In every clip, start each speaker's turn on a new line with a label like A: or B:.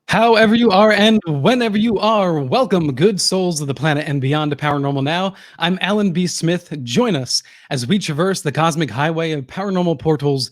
A: However you are and whenever you are, welcome, good souls of the planet and beyond to Paranormal Now. I'm Alan B. Smith. Join us as we traverse the cosmic highway of paranormal portals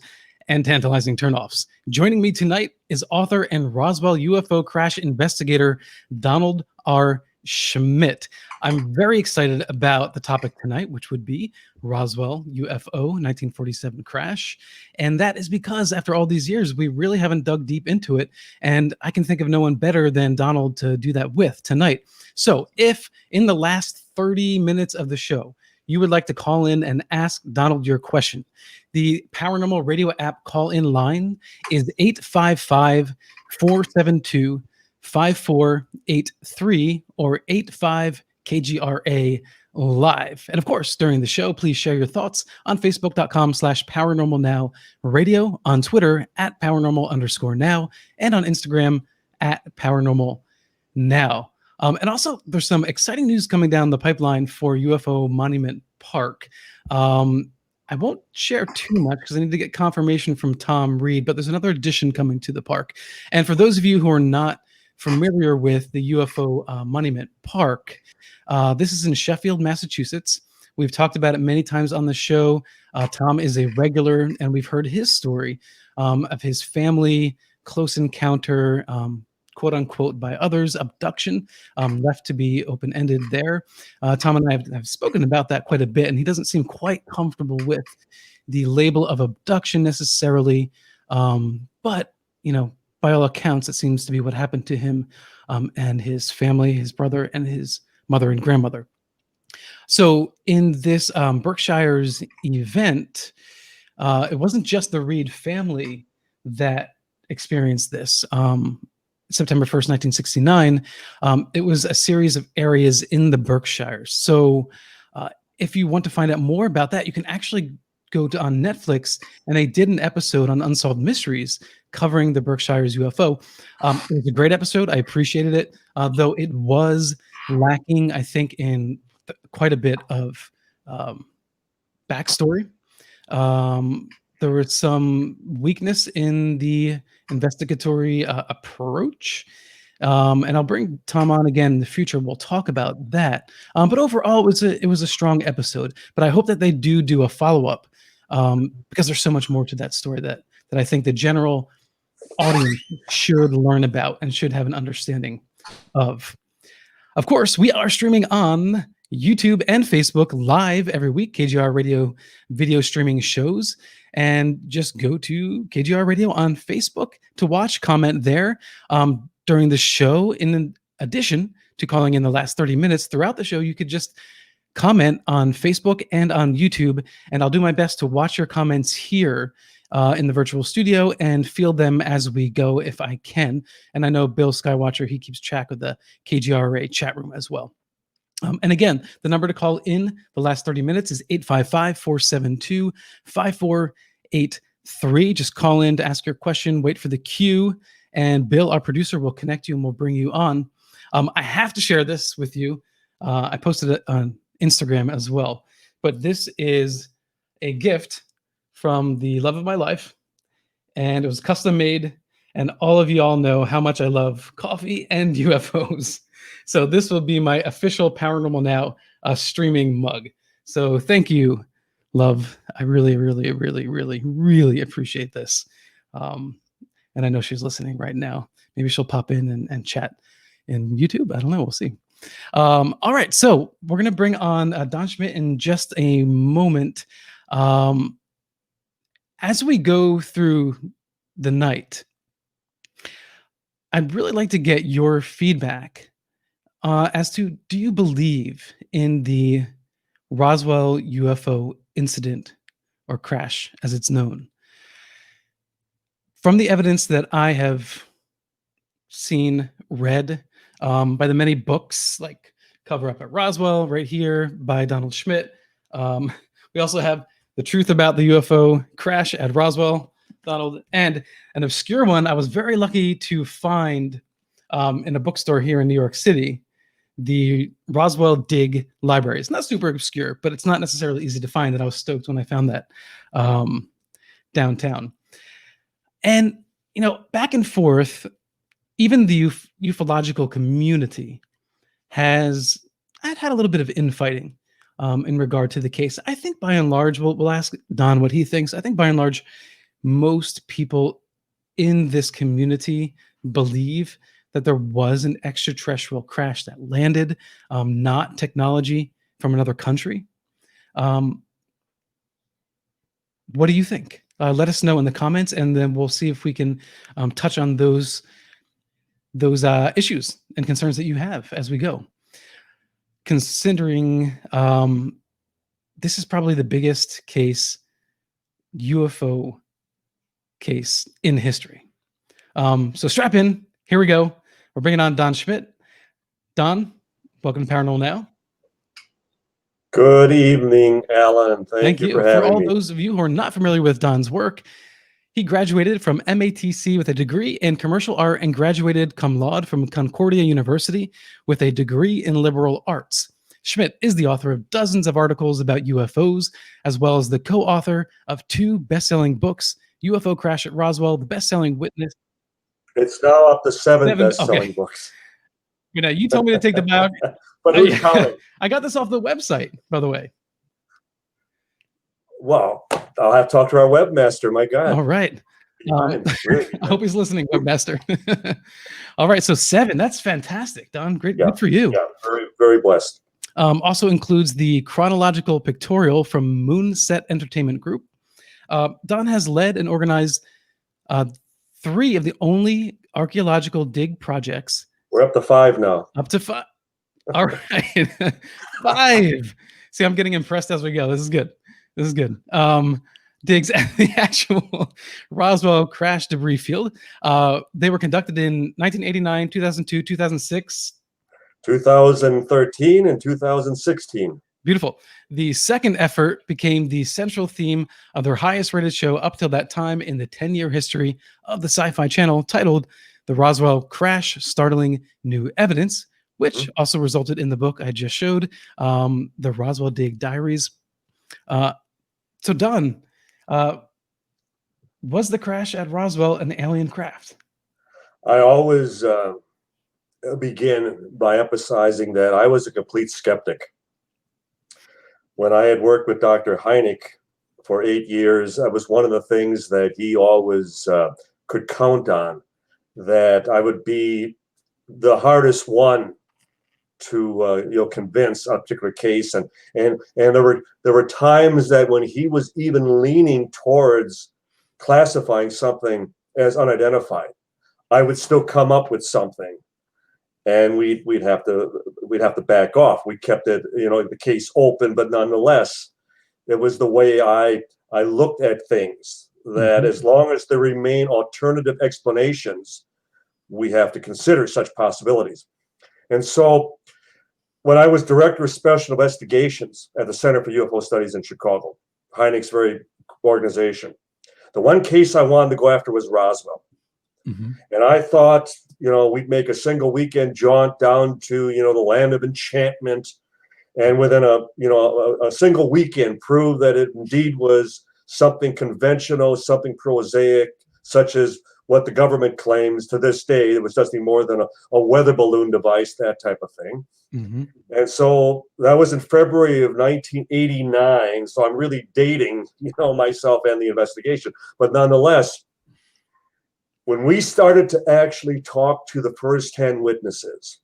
A: and tantalizing turnoffs. Joining me tonight is author and Roswell UFO crash investigator Donald R. Schmitt. I'm very excited about the topic tonight, which would be Roswell UFO 1947 crash. And that is because after all these years, we really haven't dug deep into it. And I can think of no one better than Donald to do that with tonight. So if in the last 30 minutes of the show, you would like to call in and ask Donald your question, the Paranormal Radio app call-in line is 855 472 5483 or 85 KGRA live. And of course, during the show, please share your thoughts on Facebook.com/paranormalnow radio, on Twitter @paranormal_now, and on Instagram @paranormalnow. And also, there's some exciting news coming down the pipeline for UFO Monument Park. I won't share too much because I need to get confirmation from Tom Reed, but there's another addition coming to the park. And for those of you who are not familiar with the UFO Monument Park, this is in Sheffield, Massachusetts. We've talked about it many times on the show. Tom is a regular, and we've heard his story of his family close encounter, quote unquote, by others, abduction, left to be open-ended there. Tom and I have spoken about that quite a bit, and he doesn't seem quite comfortable with the label of abduction necessarily. But, you know, by all accounts, it seems to be what happened to him and his family, his brother and his mother and grandmother. So in this Berkshire's event, it wasn't just the Reed family that experienced this. September 1st, 1969, it was a series of areas in the Berkshires. So if you want to find out more about that, you can actually go on Netflix, and they did an episode on Unsolved Mysteries covering the Berkshires UFO. It was a great episode. I appreciated it, though it was lacking, I think, in quite a bit of backstory. There was some weakness in the investigatory approach. And I'll bring Tom on again in the future. We'll talk about that. But overall, it was a strong episode. But I hope that they do a follow-up because there's so much more to that story that I think the general audience should learn about and should have an understanding of. Of course, we are streaming on YouTube and Facebook live every week, KGR Radio video streaming shows. And just go to KGR Radio on Facebook to watch, comment there during the show. In addition to calling in the last 30 minutes throughout the show, you could just comment on Facebook and on YouTube, and I'll do my best to watch your comments here in the virtual studio and field them as we go if I can. And I know Bill Skywatcher, he keeps track of the KGRA chat room as well. And again, the number to call in the last 30 minutes is 855-472-5483. Just call in to ask your question, wait for the queue, and Bill, our producer, will connect you and we'll bring you on. I have to share this with you. I posted it on Instagram as well, but this is a gift from the love of my life, and it was custom made, and all of you all know how much I love coffee and UFOs. So this will be my official Paranormal Now streaming mug. So thank you, love. I really appreciate this. And I know she's listening right now. Maybe she'll pop in and chat in YouTube. I don't know. We'll see. All right. So we're going to bring on Don Schmitt in just a moment. As we go through the night, I'd really like to get your feedback as to, do you believe in the Roswell UFO incident or crash, as it's known? From the evidence that I have seen, read, by the many books like Cover Up at Roswell right here by Donald Schmitt. We also have The Truth About the UFO Crash at Roswell, Donald, and an obscure one I was very lucky to find in a bookstore here in New York City, the Roswell Dig Diaries. Not super obscure, but it's not necessarily easy to find, and I was stoked when I found that downtown. And, you know, back and forth, even the ufological community has had a little bit of infighting in regard to the case. I think by and large, we'll ask Don what he thinks. I think by and large, most people in this community believe that there was an extraterrestrial crash that landed, not technology from another country. What do you think? Let us know in the comments, and then we'll see if we can touch on those issues and concerns that you have as we go. Considering this is probably the biggest UFO case in history. So strap in. Here we go. We're bringing on Don Schmitt. Don, welcome to Paranormal Now.
B: Good evening, Alan. Thank you for having me.
A: For all those of you who are not familiar with Don's work, he graduated from MATC with a degree in commercial art and graduated cum laude from Concordia University with a degree in liberal arts. Schmitt is the author of dozens of articles about UFOs, as well as the co-author of 2 best-selling books, UFO Crash at Roswell, The Best-Selling Witness.
B: It's now up to 7 best-selling books.
A: You know, you told me to take the biography.
B: But who's counting?
A: I got this off the website, by the way.
B: Well, I'll have to talk to our webmaster. My God.
A: All right.
B: Really,
A: I hope he's listening, webmaster. All right. So 7. That's fantastic, Don. Great.
B: Yeah,
A: good for you.
B: Yeah, very, very blessed.
A: Also includes the chronological pictorial from Moonset Entertainment Group. Don has led and organized 3 of the only archaeological dig projects.
B: We're up to 5 now.
A: Up to 5. All right. 5. See, I'm getting impressed as we go. This is good. This is good. Digs at the actual Roswell crash debris field. They were conducted in 1989, 2002, 2006.
B: 2013 and 2016.
A: Beautiful. The second effort became the central theme of their highest rated show up till that time in the 10-year history of the Sci Fi Channel, titled The Roswell Crash, Startling New Evidence, which also resulted in the book I just showed, the Roswell Dig Diaries. So Don, was the crash at Roswell an alien craft?
B: I always begin by emphasizing that I was a complete skeptic. When I had worked with Dr. Hynek for 8 years, that was one of the things that he always could count on, that I would be the hardest one to convince a particular case, and there were times that when he was even leaning towards classifying something as unidentified, I would still come up with something, and we'd have to back off. We kept it, the case open, but nonetheless, it was the way I looked at things, that as long as there remain alternative explanations, we have to consider such possibilities. And so when I was director of special investigations at the Center for UFO Studies in Chicago, Hynek's very organization, the one case I wanted to go after was Roswell. And I thought, we'd make a single weekend jaunt down to, the land of enchantment, and within a single weekend prove that it indeed was something conventional, something prosaic, such as what the government claims to this day. It was nothing more than a weather balloon device, that type of thing. And so that was in February of 1989. So I'm really dating, myself and the investigation. But nonetheless, when we started to actually talk to the first 10 witnesses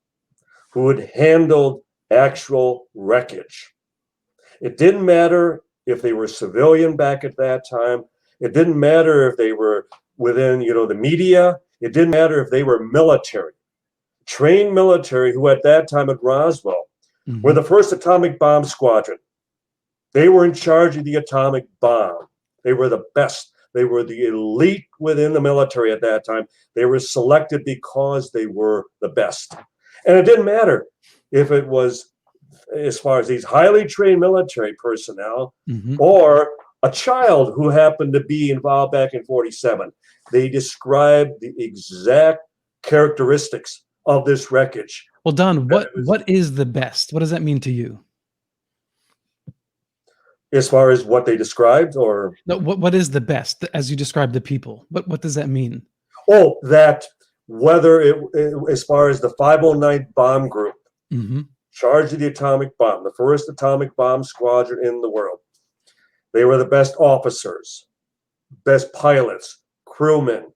B: who had handled actual wreckage, it didn't matter if they were civilian back at that time. It didn't matter if they were within, the media. It didn't matter if they were military, trained military, who at that time at Roswell were the first atomic bomb squadron. They were in charge of the atomic bomb. They were the best. They were the elite within the military at that time. They were selected because they were the best. And it didn't matter if it was, as far as these highly trained military personnel, or a child who happened to be involved back in 47. They described the exact characteristics of this wreckage.
A: Well, Don, what is the best? What does that mean to you?
B: As far as what they described, or
A: no, what is the best as you describe the people? What does that mean?
B: Oh, that whether as far as the 509 bomb group, charged of the atomic bomb, the first atomic bomb squadron in the world. They were the best officers, best pilots, crewmen,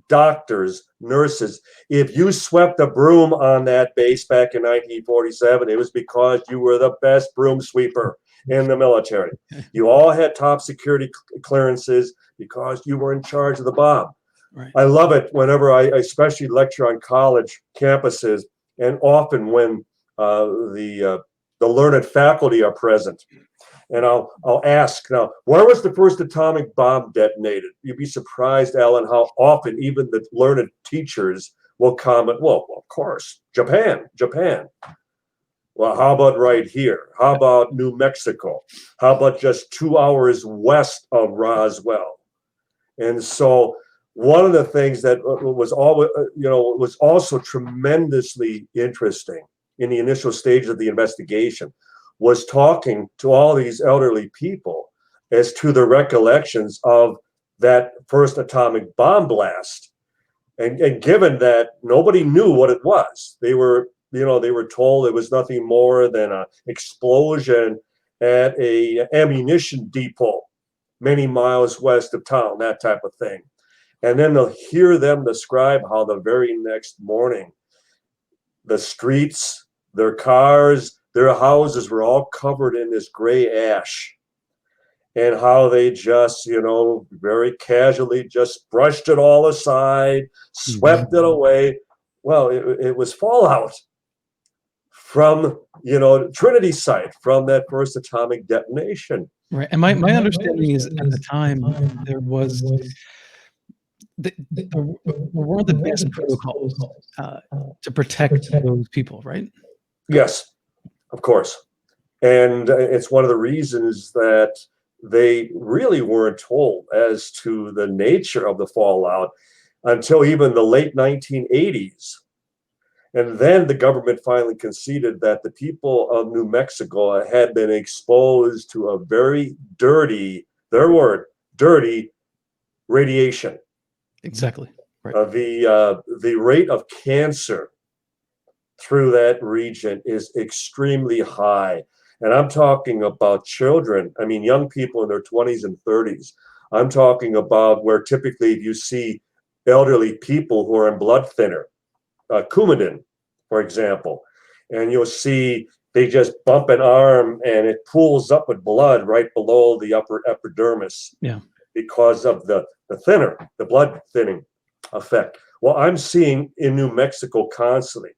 B: doctors, nurses. If you swept a broom on that base back in 1947, it was because you were the best broom sweeper in the military. You all had top security clearances because you were in charge of the bomb.
A: Right.
B: I love it whenever I especially lecture on college campuses, and often when the learned faculty are present. And I'll ask now, where was the first atomic bomb detonated? You'd be surprised, Alan, how often even the learned teachers will comment, well, of course, Japan. Well, how about right here? How about New Mexico? How about just 2 hours west of Roswell? And so one of the things that was always, was also tremendously interesting in the initial stage of the investigation was talking to all these elderly people as to the recollections of that first atomic bomb blast. And given that nobody knew what it was, they were told it was nothing more than an explosion at a ammunition depot many miles west of town, that type of thing. And then they'll hear them describe how the very next morning, the streets, their cars, their houses were all covered in this gray ash, and how they just, very casually just brushed it all aside, swept it away. Well, it was fallout from, Trinity site, from that first atomic detonation.
A: Right. And my understanding is at the time there was there were the best protocols to protect those people, right?
B: Yes, of course. And it's one of the reasons that they really weren't told as to the nature of the fallout until even the late 1980s. And then the government finally conceded that the people of New Mexico had been exposed to a very dirty, their word, dirty radiation.
A: Exactly. Right.
B: The rate of cancer through that region is extremely high. And I'm talking about children, young people in their 20s and 30s. I'm talking about where typically you see elderly people who are in blood thinner, Coumadin, for example, and you'll see they just bump an arm and it pools up with blood right below the upper epidermis.
A: Yeah.
B: Because of the blood thinning effect. Well, I'm seeing in New Mexico constantly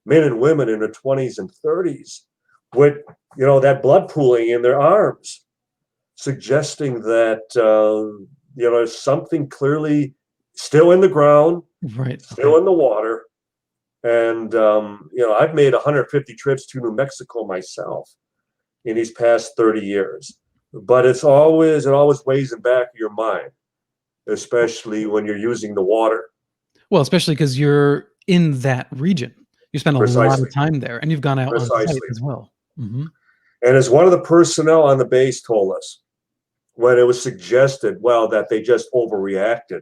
B: men and women in their 20s and 30s with, that blood pooling in their arms, suggesting that, something clearly still in the ground,
A: right,
B: still in the water. And, I've made 150 trips to New Mexico myself in these past 30 years. But it always weighs in the back of your mind, especially when you're using the water.
A: Well, especially because you're in that region. You spend a lot of time there, and you've gone out on site as well.
B: And as one of the personnel on the base told us, when it was suggested, that they just overreacted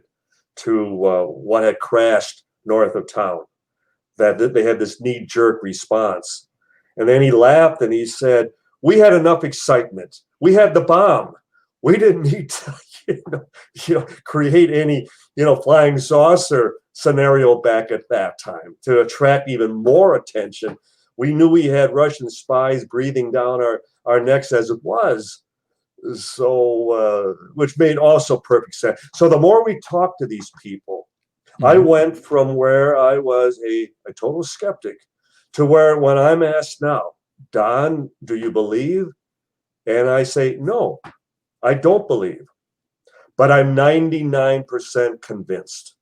B: to what had crashed north of town, that they had this knee-jerk response. And then he laughed and he said, we had enough excitement. We had the bomb. We didn't need to, create any, flying saucer scenario back at that time to attract even more attention. We knew we had Russian spies breathing down our necks as it was. So, which made also perfect sense. So the more we talked to these people, I went from where I was a total skeptic to where when I'm asked now, Don, do you believe? And I say, no, I don't believe, but I'm 99% convinced.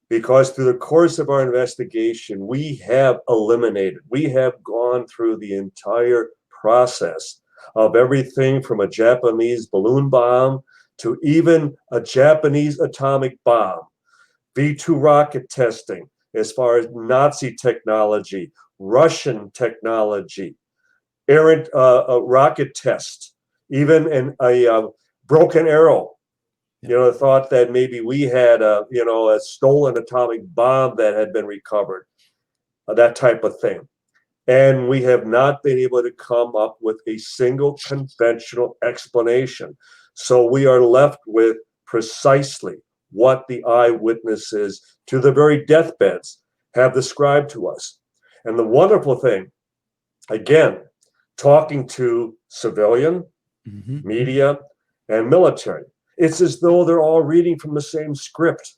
B: Because through the course of our investigation, we have gone through the entire process of everything from a Japanese balloon bomb to even a Japanese atomic bomb, V2 rocket testing, as far as Nazi technology, Russian technology, errant rocket test, even a broken arrow You know, the thought that maybe we had a, you know, a stolen atomic bomb that had been recovered, that type of thing. And we have not been able to come up with a single conventional explanation. So we are left with precisely what the eyewitnesses to the very deathbeds have described to us. And the wonderful thing, again, talking to civilian, media, and military, it's as though they're all reading from the same script.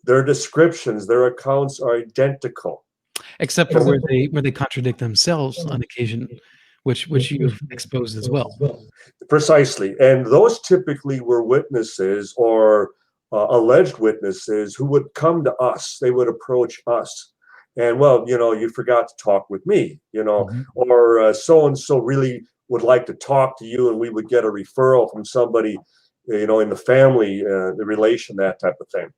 B: Their descriptions, their accounts are identical.
A: Except for where they contradict themselves on occasion, which you've exposed as well.
B: Precisely. And those typically were witnesses or alleged witnesses who would come to us. They would approach us. And, well, you know, you forgot to talk with me, you know, or so-and-so really would like to talk to you, and we would get a referral from somebody, you know, in the family, the relation, that type of thing.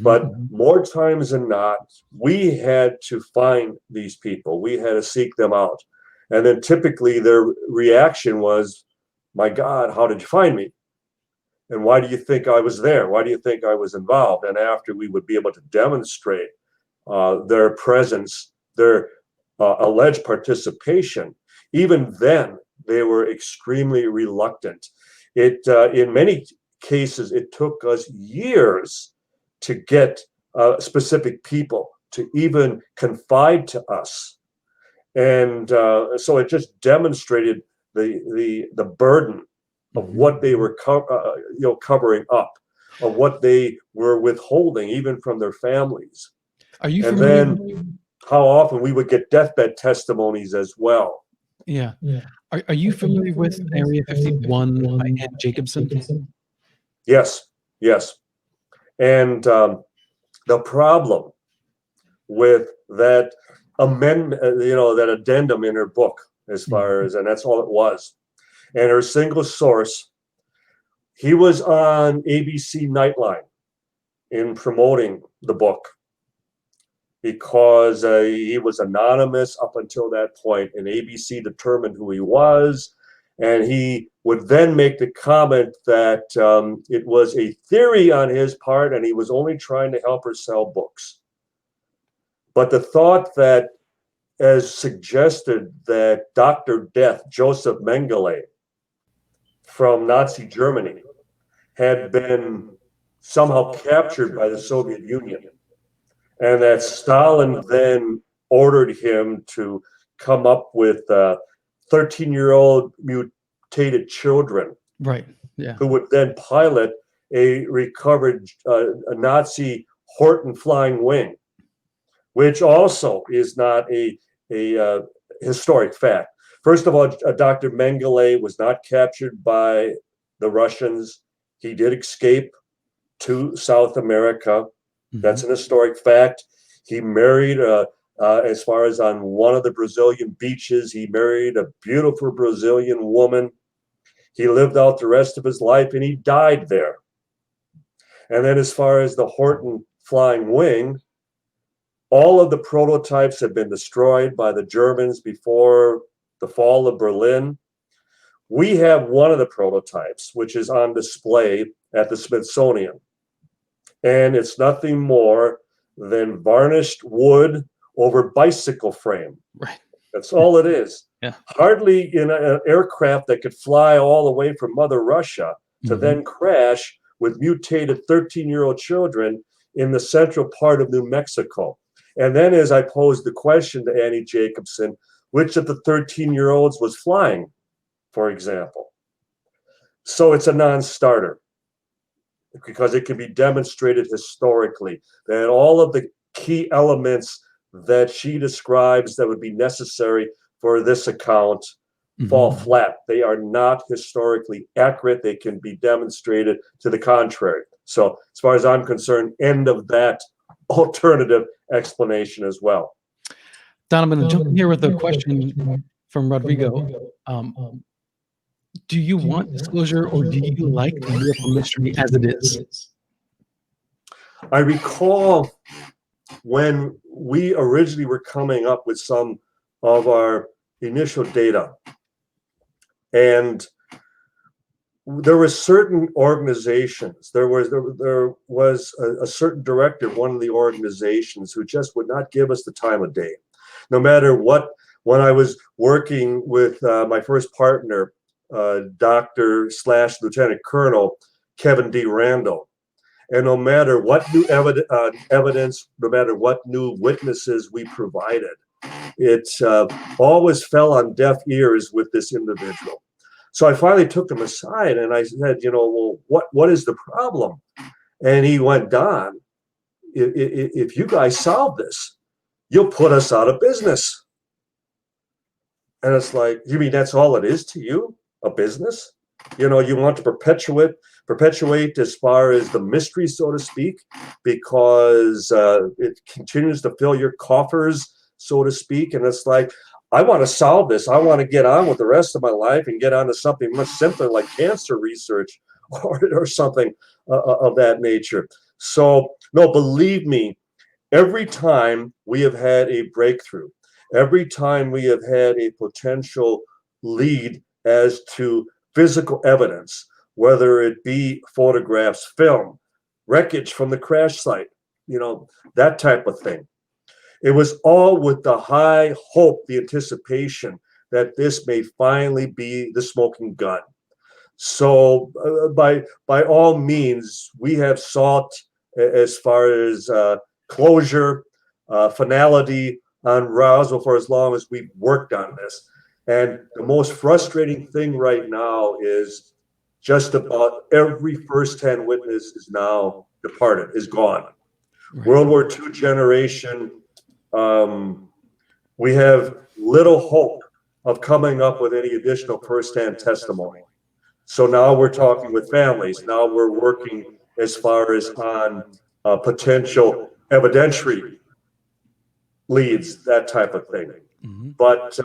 B: But more times than not, we had to find these people. We had to seek them out. And then typically their reaction was, my God, how did you find me? And why do you think I was there? Why do you think I was involved? And after we would be able to demonstrate their presence, their alleged participation, even then they were extremely reluctant. In many cases, it took us years to get specific people to even confide to us. And so it just demonstrated the burden of what they were covering up, of what they were withholding even from their families.
A: Are you
B: And
A: familiar?
B: then how often we would get deathbed testimonies as well.
A: Yeah. Are you familiar with Area 51 by Ann Jacobson?
B: Yes, yes. And the problem with that amendment, that addendum in her book, as far as, and that's all it was, and her single source, he was on ABC Nightline in promoting the book because he was anonymous up until that point, and ABC determined who he was. And he would then make the comment that it was a theory on his part and he was only trying to help her sell books. But the thought that, as suggested, that Dr. Death, Joseph Mengele, from Nazi Germany, had been somehow captured by the Soviet Union, and that Stalin then ordered him to come up with 13-year-old mutated children,
A: right? Yeah.
B: Who would then pilot a recovered a Nazi Horton flying wing, which also is not a historic fact. First of all, Dr. Mengele was not captured by the Russians. He did escape to South America. That's an historic fact. He married, as far as on one of the Brazilian beaches, he married a beautiful Brazilian woman. He lived out the rest of his life and he died there. And then as far as the Horton flying wing, all of the prototypes have been destroyed by the Germans before the fall of Berlin. We have one of the prototypes, which is on display at the Smithsonian. And it's nothing more than varnished wood over bicycle frame.
A: Right.
B: That's all it is.
A: Yeah.
B: Hardly in an aircraft that could fly all the way from Mother Russia to then crash with mutated 13-year-old children in the central part of New Mexico. And then as I posed the question to Annie Jacobson, which of the 13-year-olds was flying, for example. So it's a non-starter because it can be demonstrated historically that all of the key elements that she describes that would be necessary for this account fall flat. They are not historically accurate. They can be demonstrated to the contrary. So as far as I'm concerned, end of that alternative explanation as well.
A: Don, I'm going to jump in here with a question from Rodrigo. Do you want disclosure, or do you like the UFO mystery as it is?
B: I recall when we originally were coming up with some of our initial data, and there were certain organizations. There was a certain director of one of the organizations who just would not give us the time of day, no matter what. When I was working with my first partner, Dr. / Lieutenant Colonel Kevin D. Randall, and no matter what new evidence, no matter what new witnesses we provided, it always fell on deaf ears with this individual. So I finally took him aside and I said, well, what is the problem? And he went, Don, if you guys solve this, you'll put us out of business. And it's like, you mean that's all it is to you, a business? You want to perpetuate as far as the mystery, so to speak, because it continues to fill your coffers, so to speak. And it's like, I want to solve this. I want to get on with the rest of my life and get on to something much simpler like cancer research or something of that nature. So, no, believe me, every time we have had a breakthrough, every time we have had a potential lead as to physical evidence, whether it be photographs, film, wreckage from the crash site, that type of thing. It was all with the high hope, the anticipation that this may finally be the smoking gun. So by all means, we have sought as far as closure, finality on Roswell for as long as we've worked on this. And the most frustrating thing right now is just about every first-hand witness is now departed, is gone. Right. World War II generation, we have little hope of coming up with any additional first-hand testimony. So now we're talking with families. Now we're working as far as on potential evidentiary leads, that type of thing. Mm-hmm. But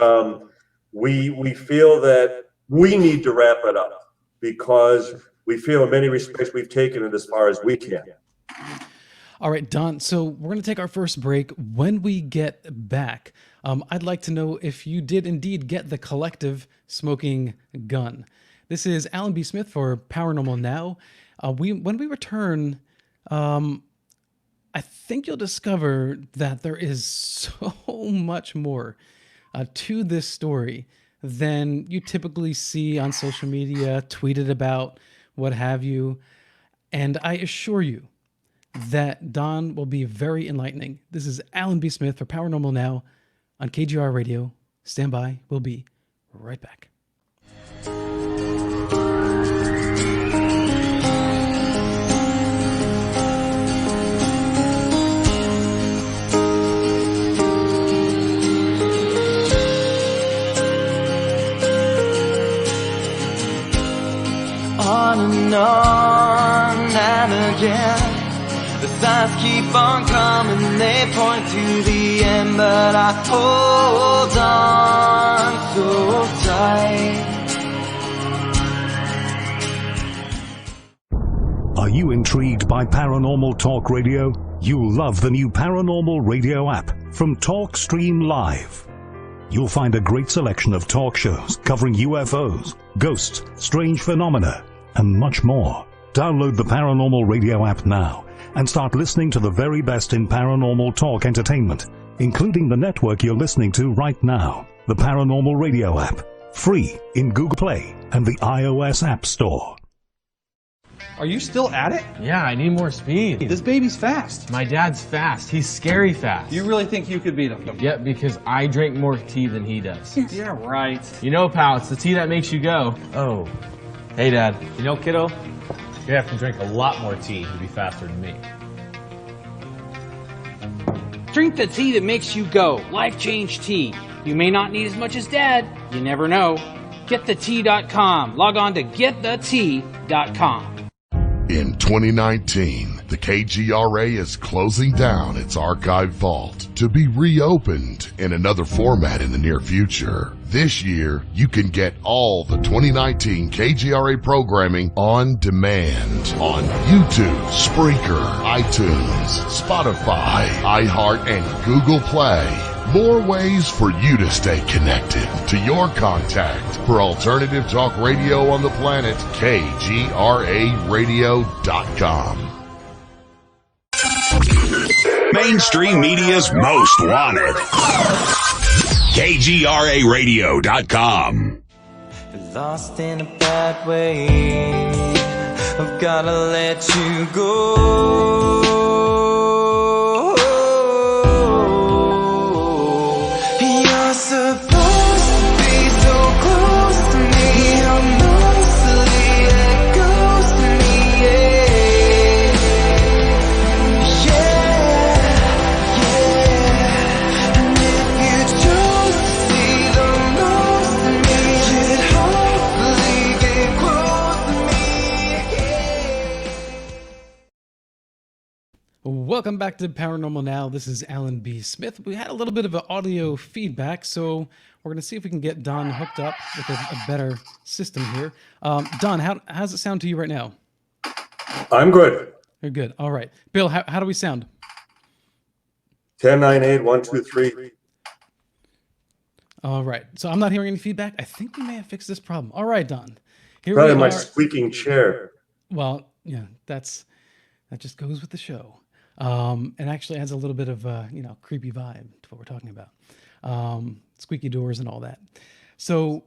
B: we feel that we need to wrap it up because we feel in many respects we've taken it as far as we can.
A: All right, Don, so we're going to take our first break. When we get back, I'd like to know if you did indeed get the collective smoking gun. This is Alan B. Smith for Paranormal Now. When we return, I think you'll discover that there is so much more to this story than you typically see on social media, tweeted about, what have you. And I assure you that Don will be very enlightening. This is Alan B. Smith for Paranormal Now on KGR Radio. Stand by. We'll be right back.
C: On and again, the signs keep on coming, they point to the end, but I hold on so tight.
D: Are you intrigued by Paranormal Talk Radio? You'll love the new Paranormal Radio app from TalkStream Live. You'll find a great selection of talk shows covering UFOs, ghosts, strange phenomena, and much more. Download the Paranormal Radio app now and start listening to the very best in paranormal talk entertainment, including the network you're listening to right now. The Paranormal Radio app, free in Google Play and the iOS App Store.
E: Are you still at it?
F: Yeah, I need more speed.
E: This baby's fast.
F: My dad's fast. He's scary fast.
E: You really think you could beat him?
F: Yeah, because I drink more tea than he does.
E: Yeah, right.
F: You know, pal, it's the tea that makes you go.
G: Oh.
F: Hey, Dad.
G: You know, kiddo, you have to drink a lot more tea to be faster than me.
H: Drink the tea that makes you go. Life Change Tea. You may not need as much as Dad. You never know. GetTheTea.com. Log on to GetTheTea.com.
I: In 2019, the KGRA is closing down its archive vault to be reopened in another format in the near future. This year, you can get all the 2019 KGRA programming on demand on YouTube, Spreaker, iTunes, Spotify, iHeart, and Google Play. More ways for you to stay connected to your contact for alternative talk radio on the planet, KGRAradio.com.
J: Mainstream media's most wanted. KGRAradio.com.
C: Lost in a bad way, I've gotta let you go. You're supposed to be so close to me, how mostly it goes to me, yeah. And if you chose to see the most of me, you'd hopefully get close to me, yeah.
A: Welcome back to Paranormal Now. This is Alan B. Smith. We had a little bit of an audio feedback, so we're going to see if we can get Don hooked up with a better system here. Don, how's it sound to you right now?
B: I'm good.
A: You're good. All right. Bill, how do we sound?
B: 10, 9, 8, 1, 2, 3.
A: All right. So I'm not hearing any feedback. I think we may have fixed this problem. All right, Don. Here
B: Probably
A: we
B: my
A: are.
B: squeaking chair.
A: Well, yeah, that just goes with the show. And actually adds a little bit of creepy vibe to what we're talking about. Squeaky doors and all that. So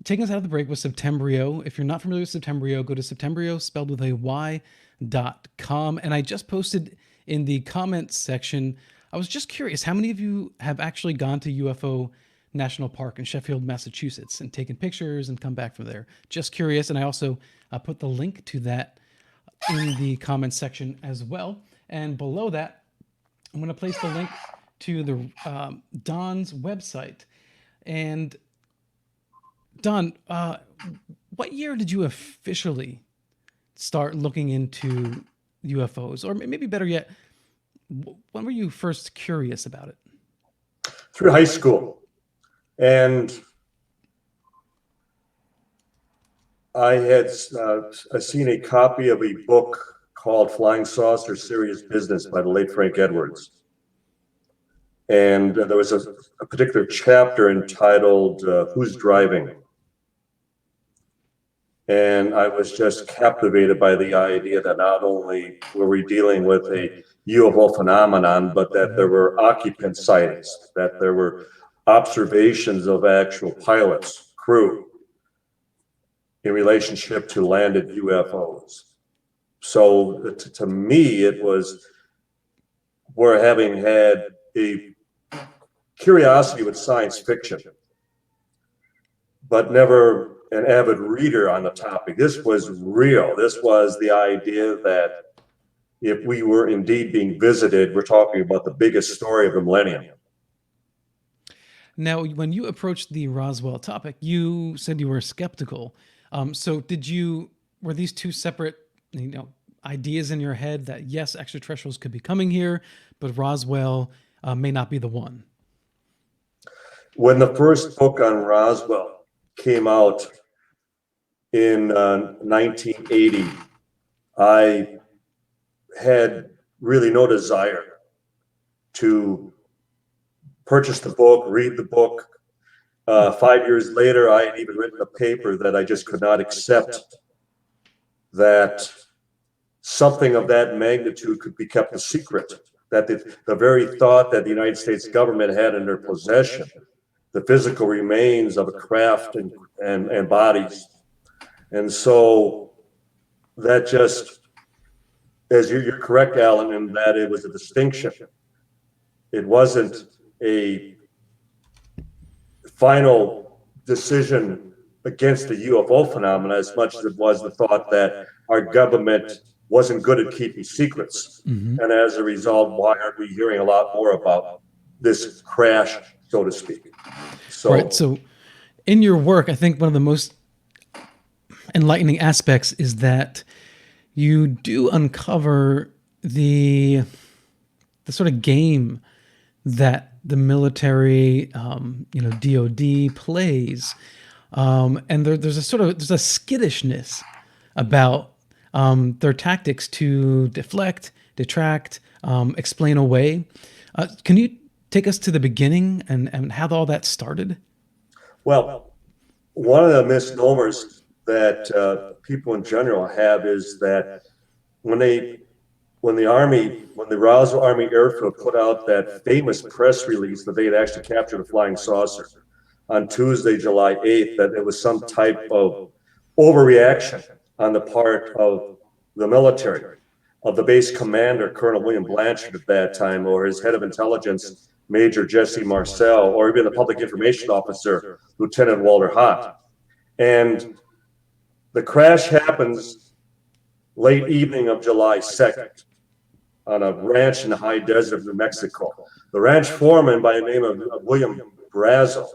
A: taking us out of the break was Septembrio. If you're not familiar with Septembrio, go to Septembrio, spelled with a Y.com. And I just posted in the comments section, I was just curious, how many of you have actually gone to UFO National Park in Sheffield, Massachusetts and taken pictures and come back from there? Just curious. And I also put the link to that in the comments section as well. And below that, I'm going to place the link to the Don's website. And Don, what year did you officially start looking into UFOs? Or maybe better yet, when were you first curious about it?
B: Through high school. And I had seen a copy of a book called Flying Saucer Serious Business by the late Frank Edwards. And there was a particular chapter entitled Who's Driving? And I was just captivated by the idea that not only were we dealing with a UFO phenomenon, but that there were occupant sightings, that there were observations of actual pilots, crew, in relationship to landed UFOs. So to me, it was, we're having had a curiosity with science fiction, but never an avid reader on the topic. This was real. This was the idea that if we were indeed being visited, we're talking about the biggest story of the millennium.
A: Now, when you approached the Roswell topic, you said you were skeptical. So were these two separate, ideas in your head that yes, extraterrestrials could be coming here, but Roswell may not be the one?
B: When the first book on Roswell came out in 1980, I had really no desire to purchase the book, read the book. 5 years later, I had even written a paper that I just could not accept that something of that magnitude could be kept a secret, that the very thought that the United States government had in their possession, the physical remains of a craft and bodies. And so that just, as you're correct, Alan, in that it was a distinction. It wasn't a final decision against the UFO phenomena as much as it was the thought that our government wasn't good at keeping secrets. Mm-hmm. And as a result, why aren't we hearing a lot more about this crash, so to speak? So,
A: right. So in your work, I think one of the most enlightening aspects is that you do uncover the sort of game that the military, DOD plays. And there's a skittishness about their tactics to deflect, detract, explain away. Can you take us to the beginning and how all that started?
B: Well, one of the misnomers that people in general have is that when the Roswell Army Airfield put out that famous press release that they had actually captured a flying saucer on Tuesday, July 8th, that it was some type of overreaction on the part of the military, of the base commander, Colonel William Blanchard at that time, or his head of intelligence, Major Jesse Marcel, or even the public information officer, Lieutenant Walter Hott. And the crash happens late evening of July 2nd on a ranch in the high desert of New Mexico. The ranch foreman by the name of William Brazel,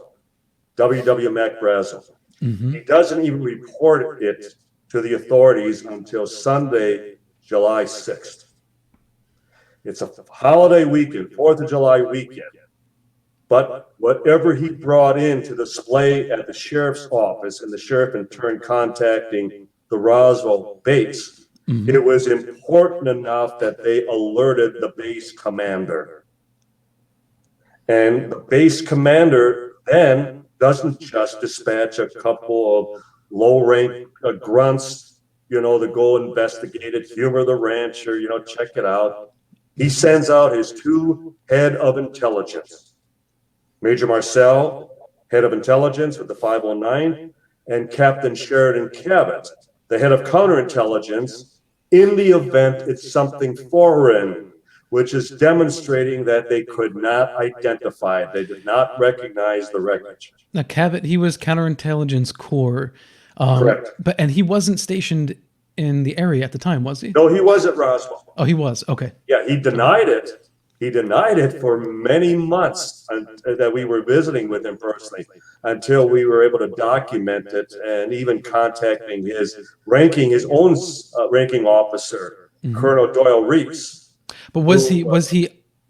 B: W.W. Mac Brazel, he doesn't even report it to the authorities until Sunday, July 6th. It's a holiday weekend, 4th of July weekend. But whatever he brought in to display at the sheriff's office, and the sheriff in turn contacting the Roswell base, it was important enough that they alerted the base commander. And the base commander then doesn't just dispatch a couple of low-rank grunts, to go investigate it, humor the rancher, check it out. He sends out his two head of intelligence, Major Marcel, head of intelligence with the 509, and Captain Sheridan Cabot, the head of counterintelligence, in the event it's something foreign, which is demonstrating that they could not identify it. They did not recognize the wreckage.
A: Now, Cabot, he was counterintelligence corps.
B: Correct.
A: And he wasn't stationed in the area at the time, was he?
B: No, he was at Roswell.
A: Oh, he was. Okay.
B: Yeah, he denied it. He denied it for many months that we were visiting with him personally, until we were able to document it, and even contacting his own ranking officer, Colonel Doyle Reese.
A: But was he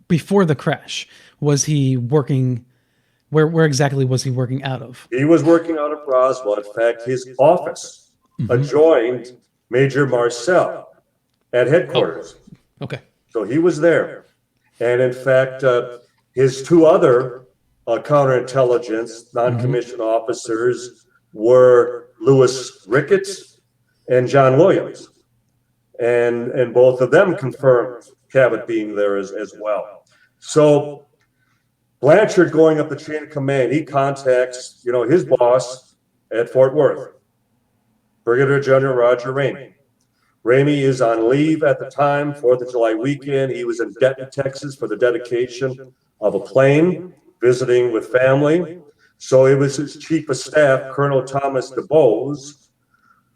A: before the crash? Was he working? Where exactly was he working out of?
B: He was working out of Roswell. In fact, his office adjoined Major Marcel at headquarters.
A: Oh. Okay.
B: So he was there. And in fact, his two other counterintelligence non-commissioned officers were Lewis Ricketts and John Williams. And both of them confirmed Cabot being there as well. So Blanchard, going up the chain of command, he contacts, his boss at Fort Worth, Brigadier General Roger Ramey. Ramey is on leave at the time, 4th of July weekend. He was in Denton, Texas for the dedication of a plane, visiting with family. So it was his chief of staff, Colonel Thomas DeBose,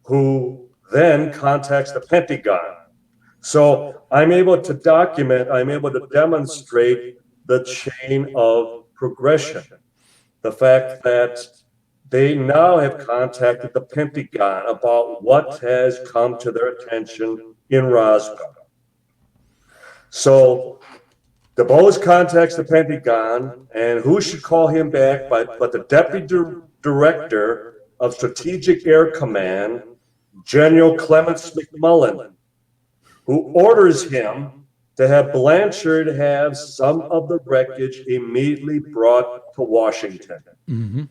B: who then contacts the Pentagon. So I'm able to demonstrate the chain of progression. The fact that they now have contacted the Pentagon about what has come to their attention in Roswell. So DeBose contacts the Pentagon, and who should call him back but the Deputy Director of Strategic Air Command, General Clements McMullen, who orders him to have Blanchard have some of the wreckage immediately brought to Washington.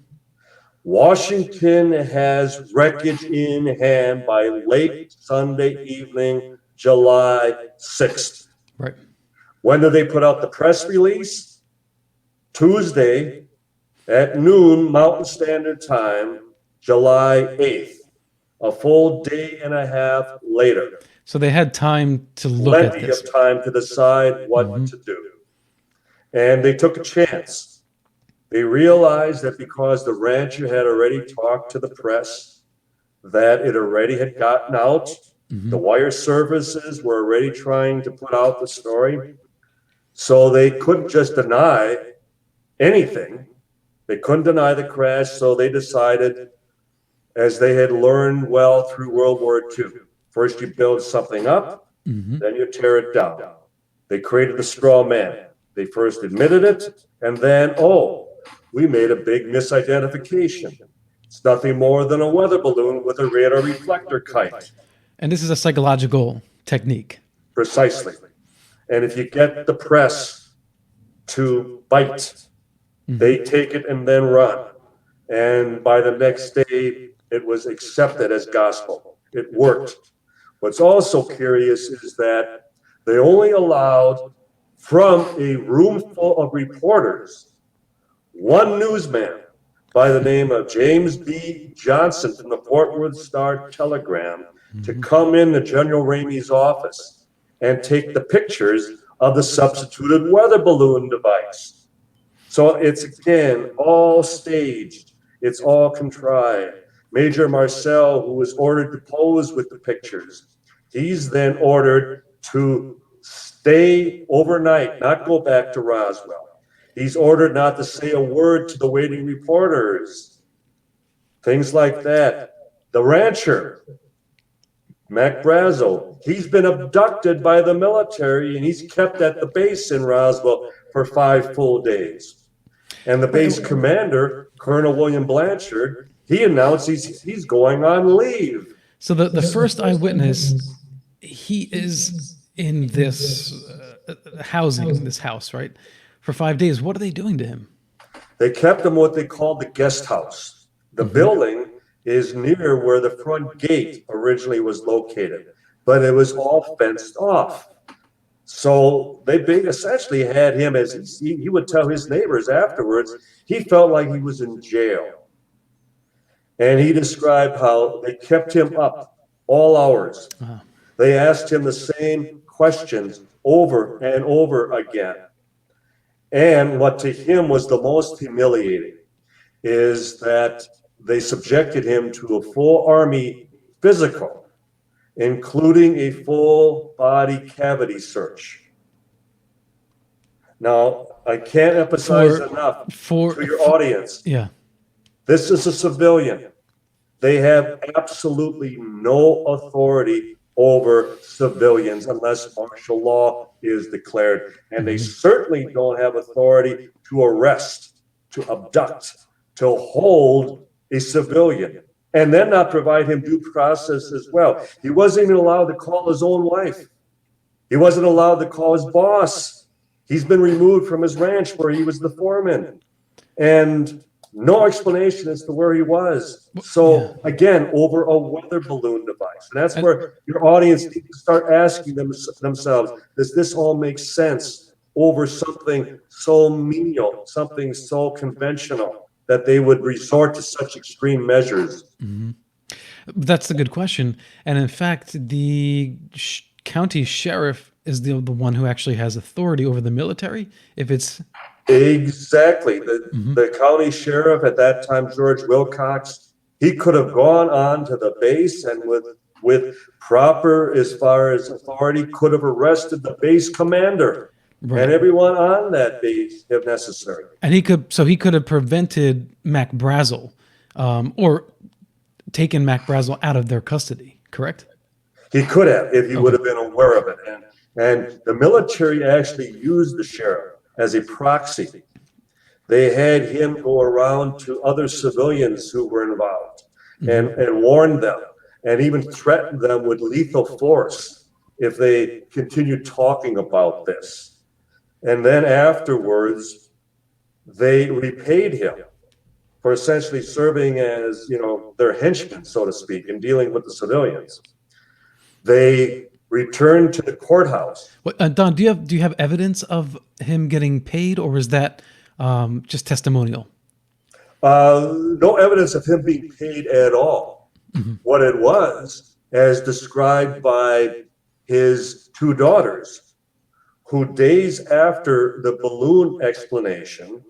B: Washington has wreckage in hand by late Sunday evening, July 6th.
A: Right.
B: When do they put out the press release? Tuesday at noon Mountain Standard Time, July 8th, a full day and a half later.
A: So they had time to look at this.
B: Plenty of time to decide what to do. And they took a chance. They realized that because the rancher had already talked to the press, that it already had gotten out. The wire services were already trying to put out the story. So they couldn't just deny anything. They couldn't deny the crash, so they decided, as they had learned well through World War II, first you build something up, then you tear it down. They created the straw man. They first admitted it, and then, we made a big misidentification. It's nothing more than a weather balloon with a radar reflector kite.
A: And this is a psychological technique.
B: Precisely. And if you get the press to bite. They take it and then run. And by the next day, it was accepted as gospel. It worked. What's also curious is that they only allowed, from a room full of reporters, one newsman by the name of James B. Johnson from the Fort Worth Star-Telegram to come into General Ramey's office and take the pictures of the substituted weather balloon device. So it's, again, all staged. It's all contrived. Major Marcel, who was ordered to pose with the pictures, he's then ordered to stay overnight, not go back to Roswell. He's ordered not to say a word to the waiting reporters, things like that. The rancher, Mac Brazo, he's been abducted by the military and he's kept at the base in Roswell for 5 full days. And the base commander, Colonel William Blanchard, he announced he's going on leave.
A: So the first eyewitness, he is in this housing, in this house, right? For 5 days. What are they doing to him?
B: They kept him what they called the guest house. The building is near where the front gate originally was located, but it was all fenced off. So they essentially had him, as he would tell his neighbors afterwards, he felt like he was in jail. And he described how they kept him up all hours. They asked him the same questions over and over again. And what to him was the most humiliating is that they subjected him to a full Army physical, including a full body cavity search. Now, I can't emphasize enough to your audience.
A: Yeah.
B: This is a civilian. They have absolutely no authority over civilians unless martial law is declared. And they certainly don't have authority to arrest, to abduct, to hold a civilian, and then not provide him due process as well. He wasn't even allowed to call his own wife. He wasn't allowed to call his boss. He's been removed from his ranch where he was the foreman. And no explanation as to where he was. So again, over a weather balloon device. And that's where your audience needs to start asking themselves, does this all make sense over something so menial, something so conventional, that they would resort to such extreme measures?
A: That's a good question. And in fact, the county sheriff is the one who actually has authority over the military. If it's
B: exactly the county sheriff at that time, George Wilcox, he could have gone on to the base and with proper, as far as authority, could have arrested the base commander and everyone on that base if necessary.
A: And he could have prevented Mac Brazel, or taken Mac Brazel out of their custody, correct?
B: He could have, if he would have been aware of it. And the military actually used the sheriff as a proxy. They had him go around to other civilians who were involved and warn them and even threatened them with lethal force if they continued talking about this. And then afterwards, they repaid him for essentially serving as, their henchman, so to speak, in dealing with the civilians. They returned to the courthouse.
A: Don, do you have evidence of him getting paid, or is that just testimonial?
B: No evidence of him being paid at all. What it was, as described by his 2 daughters, who days after the balloon explanation,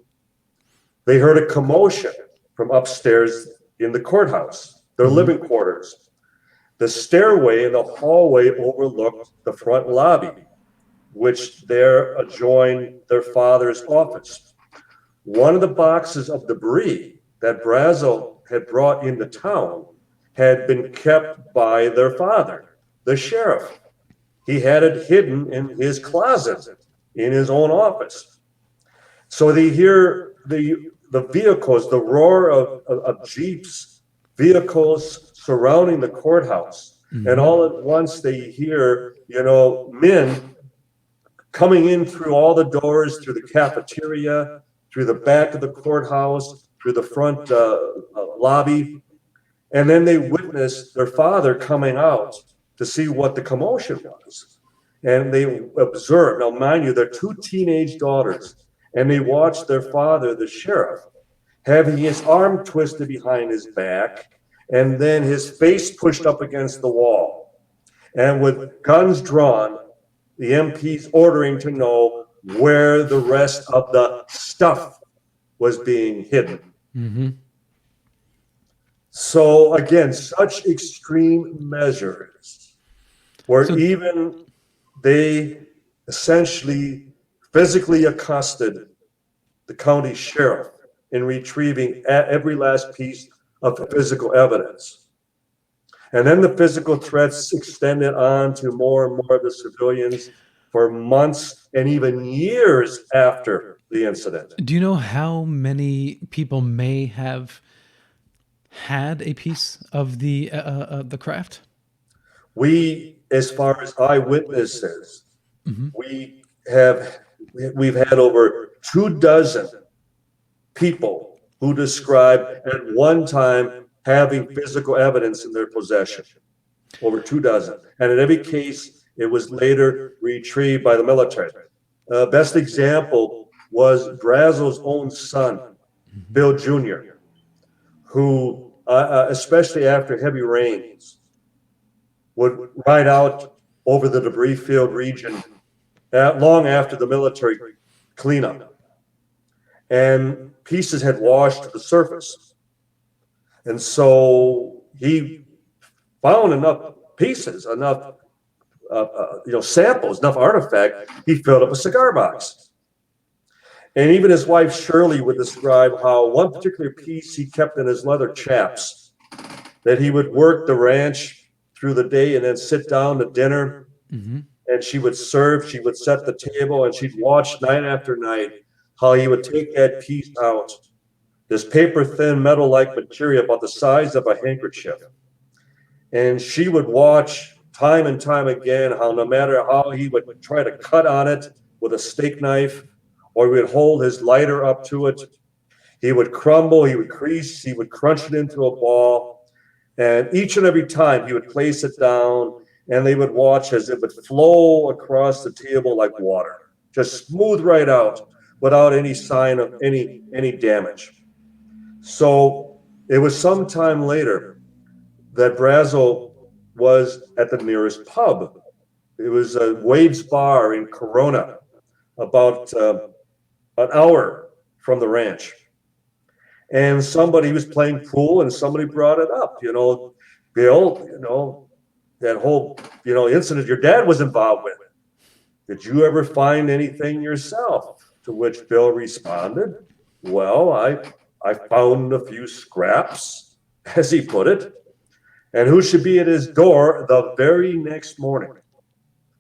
B: they heard a commotion from upstairs in the courthouse, their living quarters. The stairway and the hallway overlooked the front lobby, which there adjoined their father's office. One of the boxes of debris that Brazel had brought into town had been kept by their father, the sheriff. He had it hidden in his closet in his own office. So they hear the vehicles, the roar of jeeps, vehicles surrounding the courthouse. And all at once they hear, men coming in through all the doors, through the cafeteria, through the back of the courthouse, through the front lobby. And then they witnessed their father coming out to see what the commotion was. And they observed, now mind you, they're two teenage daughters, and they watched their father, the sheriff, having his arm twisted behind his back, and then his face pushed up against the wall. And with guns drawn, the MPs ordering to know where the rest of the stuff was being hidden.
A: Mm-hmm.
B: So again, such extreme measures where even they essentially physically accosted the county sheriff in retrieving every last piece of physical evidence. And then the physical threats extended on to more and more of the civilians for months and even years after the incident.
A: Do you know how many people may have had a piece of the craft?
B: We, as far as eyewitnesses,
A: Mm-hmm.
B: we've had over 24 people who described at one time having physical evidence in their possession. Over 24. And in every case, it was later retrieved by the military. Best example was Brazel's own son, Bill Jr., who, especially after heavy rains, would ride out over the debris field region long after the military cleanup. And pieces had washed to the surface. And so he found enough pieces, enough samples, enough artifact, he filled up a cigar box. And even his wife Shirley would describe how one particular piece he kept in his leather chaps, that he would work the ranch through the day and then sit down to dinner.
A: Mm-hmm.
B: And she would serve, she would set the table, and she'd watch night after night how he would take that piece out, this paper thin metal-like material about the size of a handkerchief. And she would watch time and time again how no matter how he would try to cut on it with a steak knife, or he would hold his lighter up to it, he would crumble, he would crease, he would crunch it into a ball. And each and every time he would place it down, and they would watch as it would flow across the table like water, just smooth right out without any sign of any damage. So it was sometime later that Brazel was at the nearest pub. It was Wade's Bar in Corona, about an hour from the ranch. And somebody was playing pool, and somebody brought it up. Bill, that whole incident your dad was involved with. Did you ever find anything yourself? To which Bill responded, well, I found a few scraps, as he put it. And who should be at his door the very next morning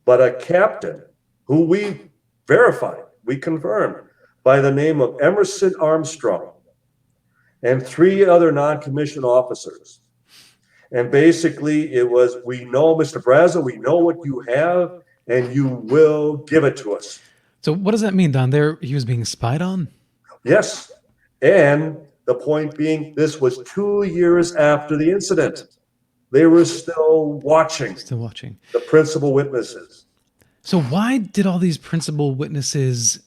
B: but a captain who we verified, we confirmed, by the name of Emerson Armstrong, and 3 other non-commissioned officers. And basically it was, we know, Mr. Brazel, we know what you have, and you will give it to us.
A: So what does that mean, Don? There, he was being spied on?
B: Yes. And the point being, this was 2 years after the incident. They were still watching.
A: Still watching.
B: The principal witnesses.
A: So why did all these principal witnesses,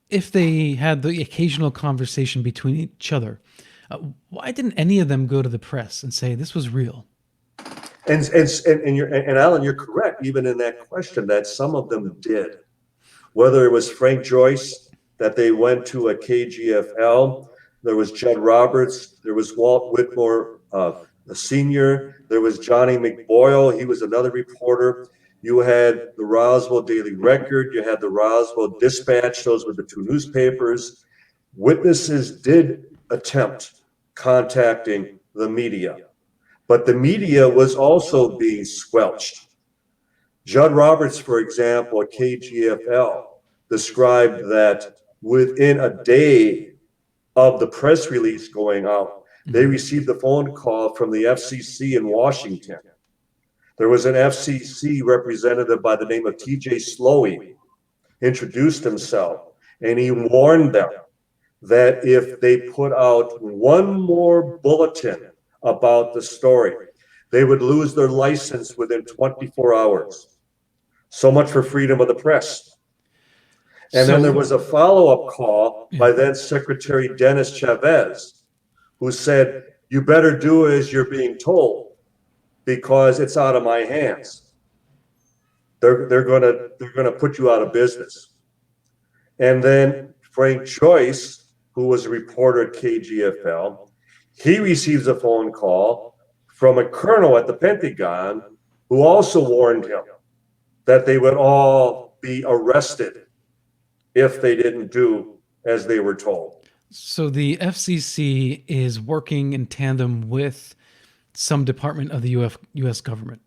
A: if they had the occasional conversation between each other, why didn't any of them go to the press and say this was real?
B: And Alan, you're correct, even in that question, that some of them did. Whether it was Frank Joyce, that they went to a KGFL, there was Judd Roberts, there was Walt Whitmore, the senior, there was Johnny McBoyle, he was another reporter. You had the Roswell Daily Record, you had the Roswell Dispatch, those were the 2 newspapers. Witnesses did attempt contacting the media, but the media was also being squelched. Judd Roberts, for example, at KGFL, described that within a day of the press release going out, they received a phone call from the FCC in Washington. There was an FCC representative by the name of TJ Slowey introduced himself, and he warned them that if they put out one more bulletin about the story, they would lose their license within 24 hours. So much for freedom of the press. And then there was a follow-up call by then Secretary Dennis Chavez, who said, you better do as you're being told, because it's out of my hands. They're gonna put you out of business. And then Frank Joyce, who was a reporter at KGFL, he receives a phone call from a colonel at the Pentagon who also warned him that they would all be arrested if they didn't do as they were told.
A: So the FCC is working in tandem with some department of the U.S. government.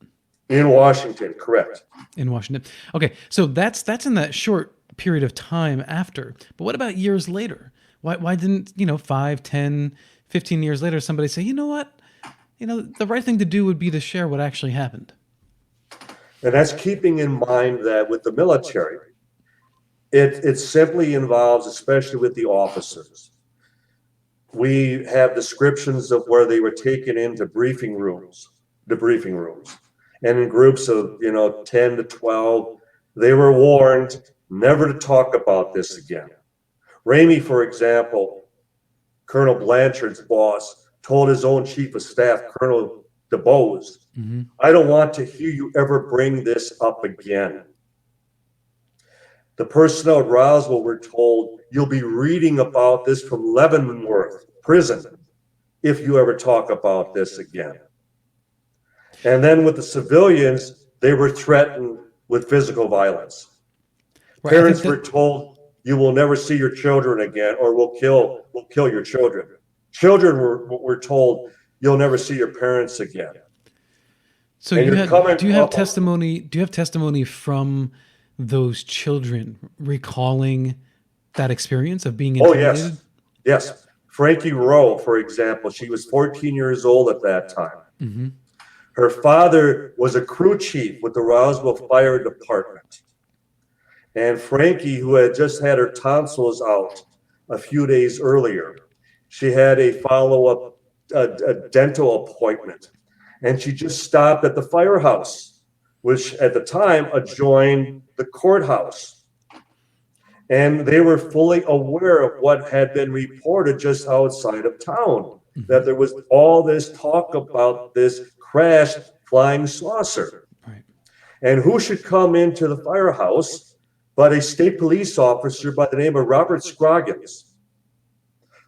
B: In Washington, correct.
A: In Washington. Okay, so that's in that short period of time after. But what about years later? Why didn't, 5, 10, 15 years later, somebody say, you know what? The right thing to do would be to share what actually happened.
B: And that's keeping in mind that with the military, it simply involves, especially with the officers, we have descriptions of where they were taken into debriefing rooms, and in groups of 10 to 12, they were warned never to talk about this again. Ramey, for example, Colonel Blanchard's boss, told his own chief of staff, Colonel DeBose, I don't want to hear you ever bring this up again. The personnel at Roswell were told, you'll be reading about this from Leavenworth prison if you ever talk about this again. And then with the civilians, they were threatened with physical violence.
A: Right,
B: Parents were told, you will never see your children again, or we'll kill your children. Children were told, you'll never see your parents again.
A: So do you have testimony from those children recalling that experience of being intimidated?
B: Yes. Frankie Rowe, for example, she was 14 years old at that time. Her father was a crew chief with the Roswell Fire Department. And Frankie, who had just had her tonsils out a few days earlier, she had a follow-up a dental appointment. And she just stopped at the firehouse, which at the time adjoined the courthouse. And they were fully aware of what had been reported just outside of town, that there was all this talk about this crashed flying saucer.
A: Right.
B: And who should come into the firehouse but a state police officer by the name of Robert Scroggins,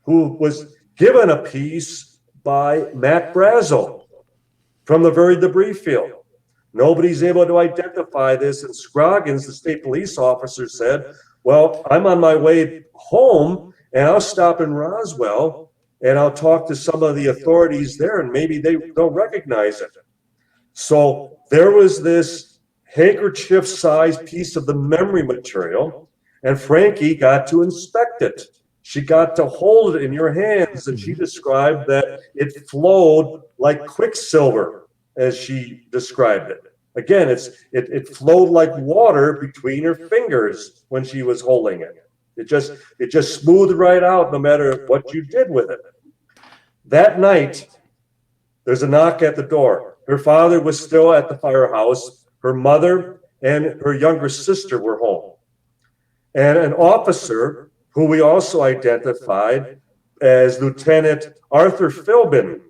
B: who was given a piece by Matt Brazel from the very debris field. Nobody's able to identify this, and Scroggins, the state police officer, said, well, I'm on my way home, and I'll stop in Roswell, and I'll talk to some of the authorities there, and maybe they don't recognize it. So there was this handkerchief-sized piece of the memory material, and Frankie got to inspect it. She got to hold it in your hands, and she described that it flowed like quicksilver, as she described it. Again, it flowed like water between her fingers when she was holding it. It just smoothed right out no matter what you did with it. That night, there's a knock at the door. Her father was still at the firehouse. Her mother and her younger sister were home. And an officer, who we also identified as Lieutenant Arthur Philbin,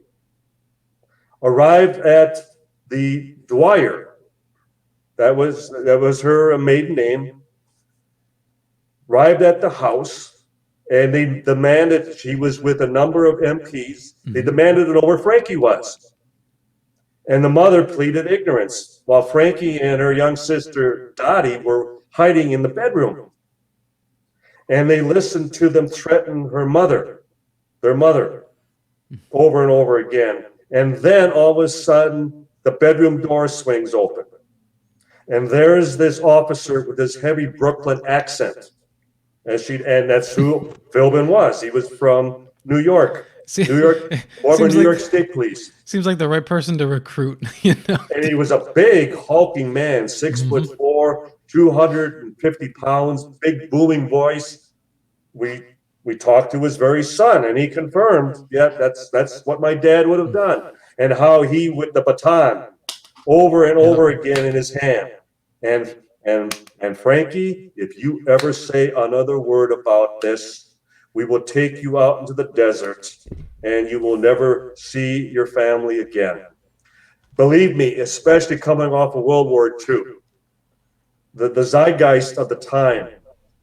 B: arrived at the Dwyer. That was her maiden name. Arrived at the house, and they demanded, she was with a number of MPs, they demanded to know where Frankie was. And the mother pleaded ignorance, while Frankie and her young sister Dottie were hiding in the bedroom. And they listened to them threaten their mother, over and over again. And then all of a sudden, the bedroom door swings open. And there's this officer with this heavy Brooklyn accent. And that's who Philbin was. He was from New York. Former New York State Police.
A: Seems like the right person to recruit,
B: And he was a big, hulking man, 6'4", 250 pounds, big booming voice. We talked to his very son, and he confirmed, yeah, that's what my dad would have done, and how he, with the baton, over and over again in his hand, and Frankie, if you ever say another word about this, we will take you out into the desert, and you will never see your family again. Believe me, especially coming off of World War II, the zeitgeist of the time,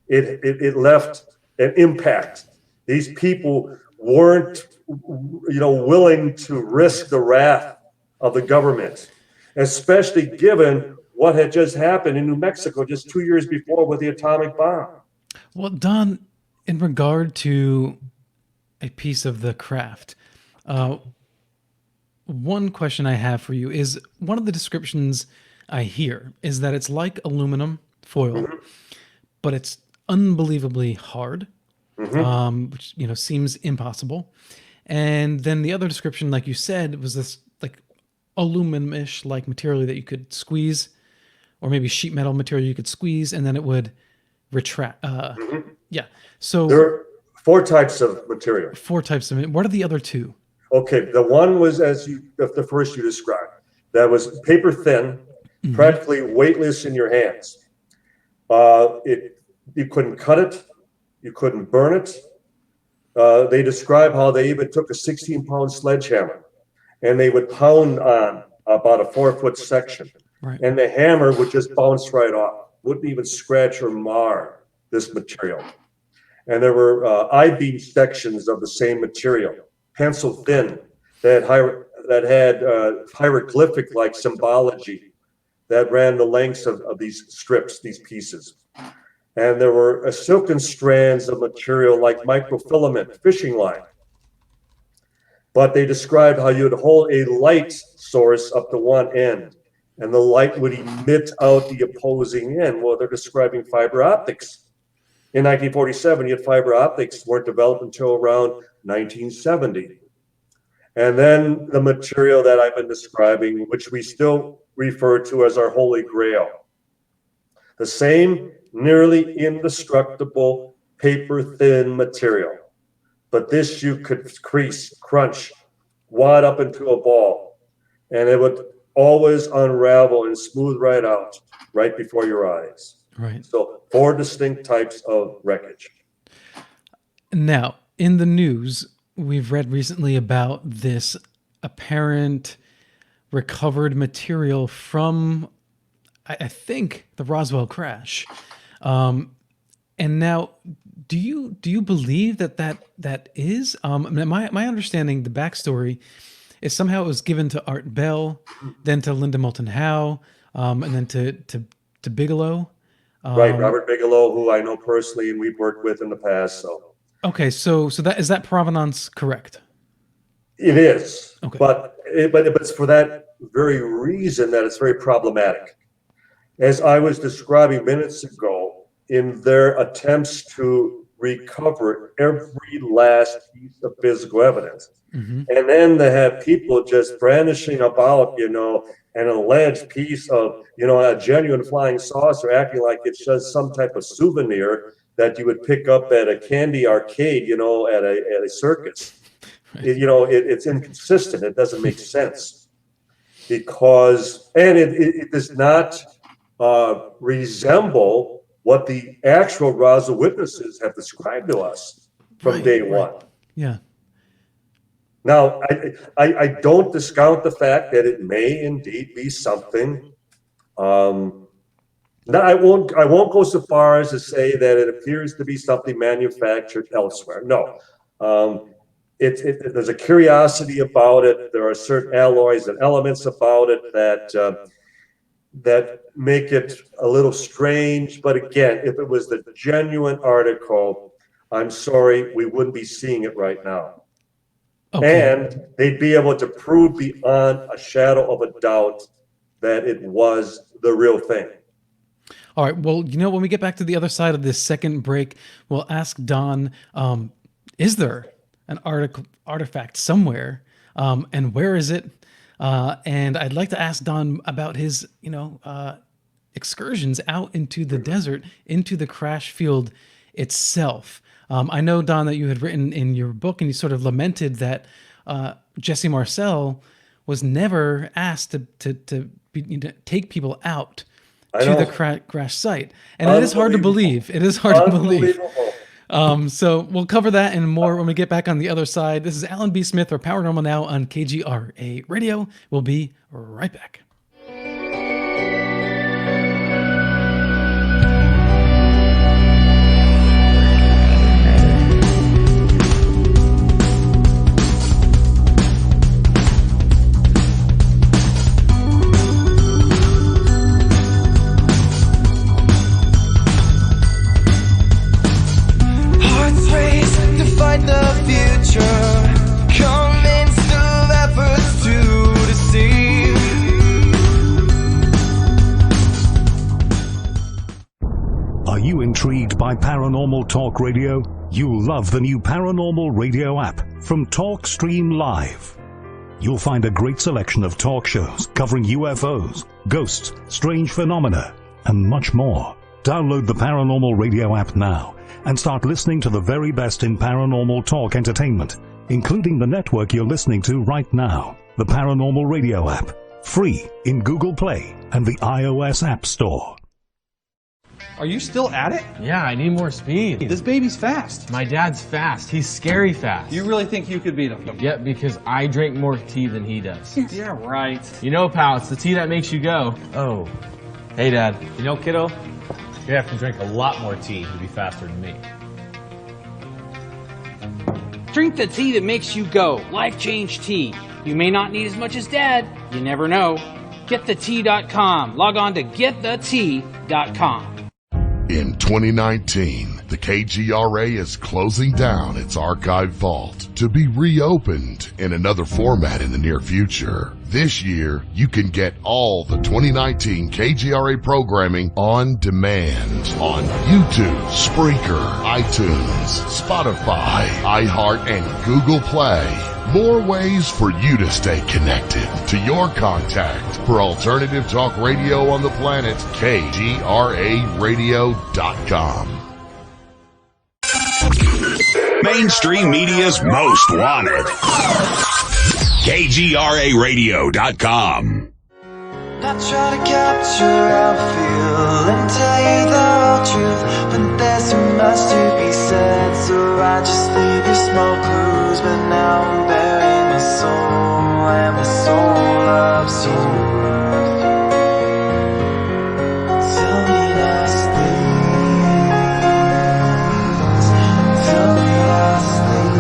B: it left an impact. These people weren't, willing to risk the wrath of the government, especially given what had just happened in New Mexico just 2 years before with the atomic bomb.
A: Well, Don, in regard to a piece of the craft, one question I have for you is, one of the descriptions I hear is that it's like aluminum foil, but it's unbelievably hard, which seems impossible. And then the other description, like you said, was this like aluminum-ish like material that you could squeeze, or maybe sheet metal material you could squeeze, and then it would retract. Yeah. So
B: there are 4 types of material.
A: 4 types of it. What are the other 2?
B: Okay, the one was the first you described. That was paper thin, practically weightless in your hands. You couldn't cut it, you couldn't burn it. They describe how they even took a 16-pound sledgehammer and they would pound on about a 4-foot section.
A: Right.
B: And the hammer would just bounce right off, wouldn't even scratch or mar this material. And there were I-beam sections of the same material, pencil thin, that had hieroglyphic-like symbology that ran the lengths of these strips, these pieces. And there were silken strands of material like microfilament fishing line. But they described how you'd hold a light source up to one end, and the light would emit out the opposing end. Well, they're describing fiber optics. In 1947, yet fiber optics weren't developed until around 1970. And then the material that I've been describing, which we still refer to as our Holy Grail. The same nearly indestructible paper-thin material. But this you could crease, crunch, wad up into a ball, and it would always unravel and smooth right out, right before your eyes.
A: Right.
B: So 4 distinct types of wreckage.
A: Now, in the news, we've read recently about this apparent recovered material from, I think, the Roswell crash. And now, do you believe that is? My understanding, the backstory is somehow it was given to Art Bell, then to Linda Moulton Howe, and then to Bigelow.
B: Right, Robert Bigelow, who I know personally and we've worked with in the past. So
A: okay, so that provenance correct?
B: It is,
A: okay.
B: but it's for that very reason that it's very problematic. As I was describing minutes ago, in their attempts to recover every last piece of physical evidence, and then they have people just brandishing about, an alleged piece of, a genuine flying saucer, acting like it's just some type of souvenir that you would pick up at a candy arcade, at a circus. Right. It's inconsistent. It doesn't make sense because, and it does not resemble what the actual Roswell witnesses have described to us from day one.
A: Yeah.
B: Now, I don't discount the fact that it may indeed be something. Now, I won't go so far as to say that it appears to be something manufactured elsewhere. No, there's a curiosity about it. There are certain alloys and elements about it that make it a little strange. But again, if it was the genuine article, I'm sorry, we wouldn't be seeing it right now. Okay. And they'd be able to prove beyond a shadow of a doubt that it was the real thing.
A: All right. Well, when we get back to the other side of this second break, we'll ask Don, is there an artifact somewhere? And where is it? And I'd like to ask Don about his excursions out into the desert, into the crash field itself. I know, Don, that you had written in your book and you sort of lamented that Jesse Marcel was never asked to take people out to the crash site. And it is hard to believe. It is hard to believe. So we'll cover that and more when we get back on the other side. This is Alan B. Smith for Paranormal Now on KGRA Radio. We'll be right back.
C: The future, coming still efforts to deceive.
D: Are you intrigued by Paranormal Talk Radio? You'll love the new Paranormal Radio app from TalkStream Live. You'll find a great selection of talk shows covering UFOs, ghosts, strange phenomena, and much more. Download the Paranormal Radio app now and start listening to the very best in paranormal talk entertainment, including the network you're listening to right now. The Paranormal Radio app, free in Google Play and the iOS App Store.
E: Are you still at it?
F: Yeah, I need more speed.
E: This baby's fast.
F: My dad's fast. He's scary fast.
E: You really think you could beat him?
F: Yeah, because I drink more tea than he does.
E: Yeah, right.
F: You know, pal, it's the tea that makes you go. Oh. Hey, Dad.
G: You know, kiddo, you have to drink a lot more tea to be faster than me.
H: Drink the tea that makes you go. Life Change Tea. You may not need as much as Dad. You never know. GetTheTea.com. Log on to GetTheTea.com.
I: In 2019, the KGRA is closing down its archive vault to be reopened in another format in the near future. This year, you can get all the 2019 KGRA programming on demand on YouTube, Spreaker, iTunes, Spotify, iHeart, and Google Play. More ways for you to stay connected to your contact for alternative talk radio on the planet. KGRAradio.com.
J: Mainstream media's most wanted. KGRAradio.com.
C: I try to capture how I feel and tell you the whole truth, but there's so much to be said, so I just leave you small clues. But now I'm burying my soul, and my soul loves you. Tell me last things, tell me last things,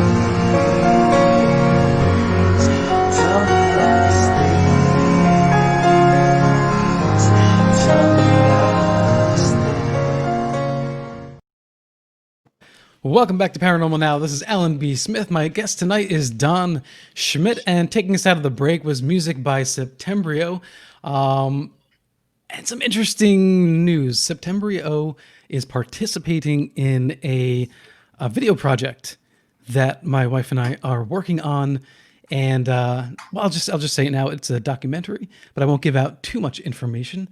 C: tell me last things, tell me last things.
A: Welcome back to Paranormal Now. This is Alan B. Smith. My guest tonight is Don Schmitt, and taking us out of the break was music by Septembrio. And some interesting news. Septembrio is participating in a video project that my wife and I are working on. And well, I'll just say it now. It's a documentary, but I won't give out too much information.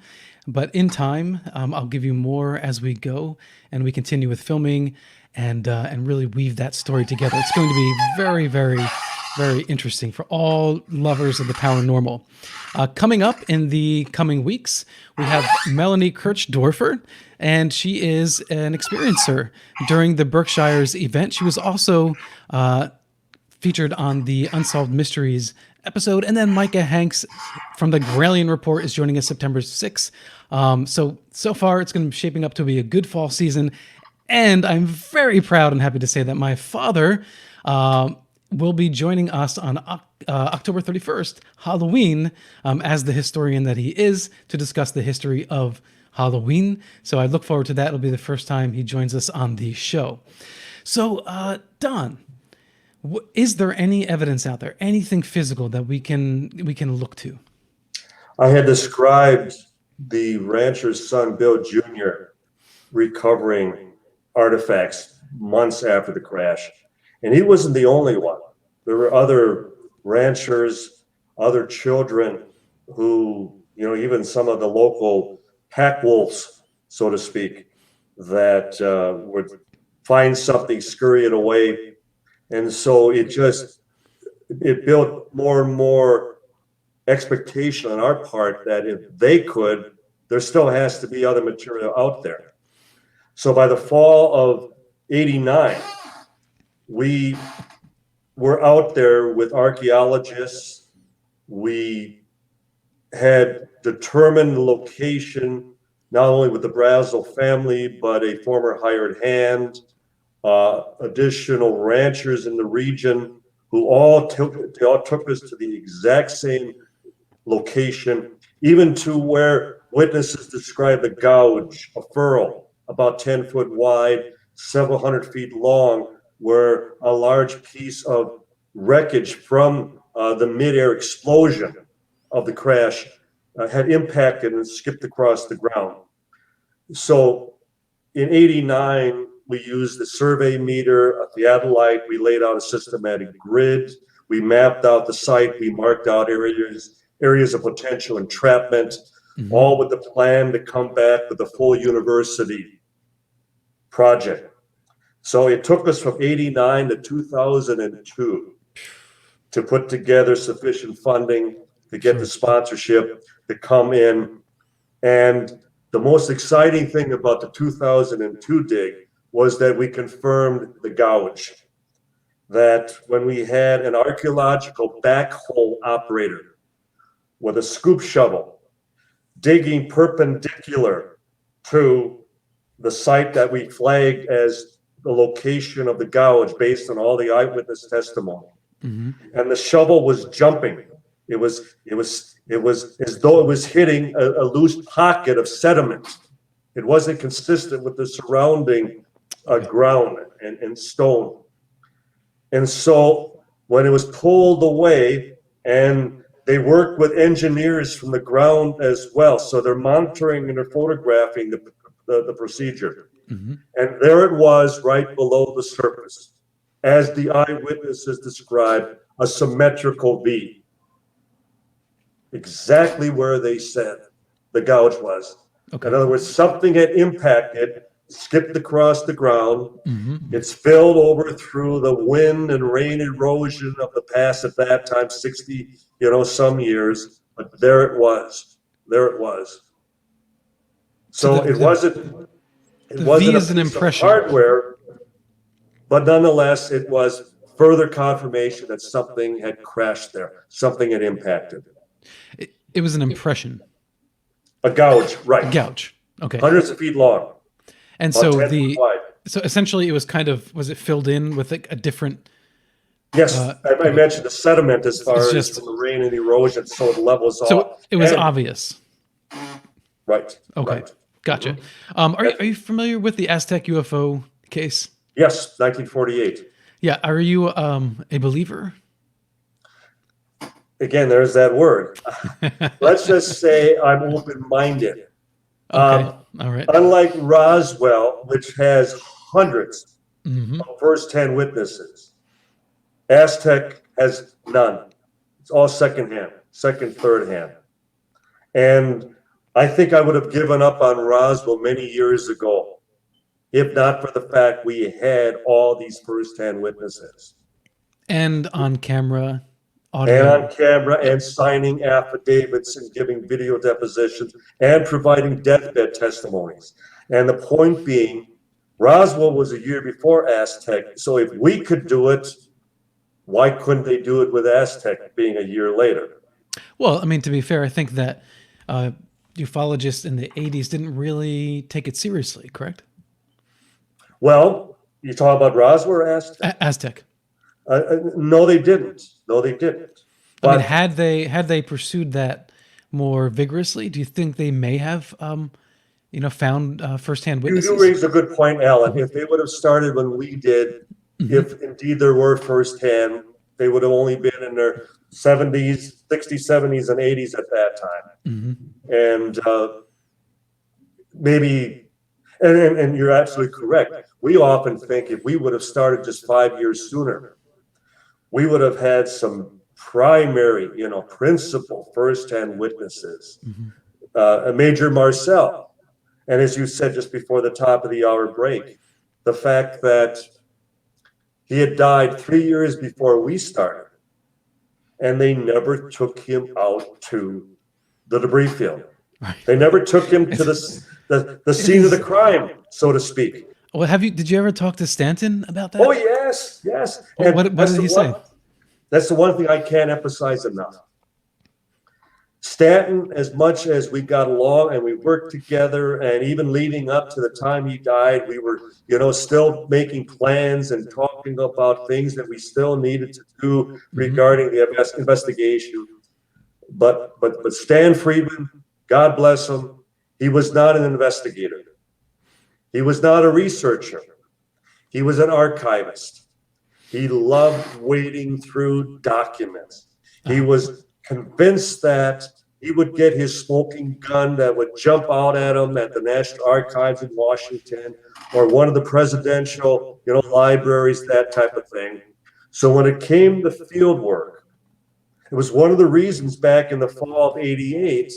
A: But in time, I'll give you more as we go, and we continue with filming and really weave that story together. It's going to be very, very, very interesting for all lovers of the paranormal. Coming up in the coming weeks, we have Melanie Kirchdorfer, and she is an experiencer during the Berkshires event. She was also featured on the Unsolved Mysteries episode. And then Micah Hanks from the Gralien Report is joining us September 6th. So far, it's going to be shaping up to be a good fall season. And I'm very proud and happy to say that my father will be joining us on October 31st, Halloween, as the historian that he is, to discuss the history of Halloween. So I look forward to that. It'll be the first time he joins us on the show. So, Don, is there any evidence out there, anything physical that we can look to?
B: I had described the rancher's son, Bill Jr., recovering artifacts months after the crash. And he wasn't the only one. There were other ranchers, other children who, even some of the local pack wolves, so to speak, that would find something, scurry it away. And so it built more and more expectation on our part that if they could, there still has to be other material out there. So by the fall of '89, we were out there with archaeologists. We had determined the location, not only with the Brazel family, but a former hired hand, additional ranchers in the region who all took us to the exact same location, even to where witnesses described the gouge, a furrow about 10 foot wide, several hundred feet long, where a large piece of wreckage from the mid-air explosion of the crash had impacted and skipped across the ground. So in '89, we used the survey meter, a theodolite. We laid out a systematic grid. We mapped out the site. We marked out areas of potential entrapment, all with the plan to come back with a full university project. So it took us from '89 to 2002 to put together sufficient funding to get the sponsorship to come in. And the most exciting thing about the 2002 dig was that we confirmed the gouge. That when we had an archaeological backhoe operator with a scoop shovel digging perpendicular to the site that we flagged as the location of the gouge based on all the eyewitness testimony. And the shovel was jumping. It was as though it was hitting a loose pocket of sediment. It wasn't consistent with the surrounding ground and stone. And so when it was pulled away, and they work with engineers from the ground as well, so they're monitoring and they're photographing the procedure. And there it was right below the surface, as the eyewitnesses described, a symmetrical V. Exactly where they said the gouge was. In other words, something had impacted, skipped across the ground. It's spilled over through the wind and rain erosion of the past at that time, 60, some years. But there it was. There it was. So it wasn't a piece of hardware, but nonetheless, it was further confirmation that something had crashed there, something had impacted.
A: It was an impression.
B: A gouge, right.
A: A gouge. Okay.
B: Hundreds of feet long.
A: And so so essentially it was was it filled in with like a different?
B: Yes, I mentioned the sediment as far as from the rain and erosion, so it levels off.
A: So it was obvious.
B: Right.
A: Okay.
B: Right.
A: Gotcha. Are you familiar with the Aztec UFO case?
B: Yes, 1948.
A: Yeah. Are you a believer?
B: Again, there's that word. Let's just say I'm open-minded.
A: Okay. All right.
B: Unlike Roswell, which has hundreds of first-hand witnesses, Aztec has none. It's all second-hand, second, third-hand. And I think I would have given up on Roswell many years ago, if not for the fact we had all these first-hand witnesses.
A: And on camera. Audio.
B: And on camera, and signing affidavits and giving video depositions and providing deathbed testimonies. And the point being, Roswell was a year before Aztec. So if we could do it, why couldn't they do it with Aztec being a year later?
A: Well, I mean, to be fair, I think that ufologists in the 80s didn't really take it seriously, correct?
B: Well, you talk about Roswell or Aztec?
A: Aztec.
B: No, they didn't. No, they didn't. But,
A: I mean, had they pursued that more vigorously, do you think they may have, found firsthand witnesses?
B: You raise a good point, Alan. If they would have started when we did, if indeed there were firsthand, they would have only been in their 70s, 60s, 70s, and 80s at that time. And maybe, and you're absolutely correct. We often think if we would have started just 5 years sooner, we would have had some primary, principal first-hand witnesses Major Marcel. And as you said just before the top of the hour break, the fact that he had died 3 years before we started, and they never took him out to the debris field.
A: Right.
B: They never took him to the scene of the crime, so to speak.
A: Well, did you ever talk to Stanton about that?
B: Oh, yes.
A: Well, what did he say?
B: That's the one thing I can't emphasize enough. Stanton, as much as we got along and we worked together, and even leading up to the time he died, we were, still making plans and talking about things that we still needed to do regarding the investigation. But Stan Friedman, God bless him, he was not an investigator. He was not a researcher. He was an archivist. He loved wading through documents. He was convinced that he would get his smoking gun that would jump out at him at the National Archives in Washington or one of the presidential, libraries, that type of thing. So when it came to field work, it was one of the reasons back in the fall of '88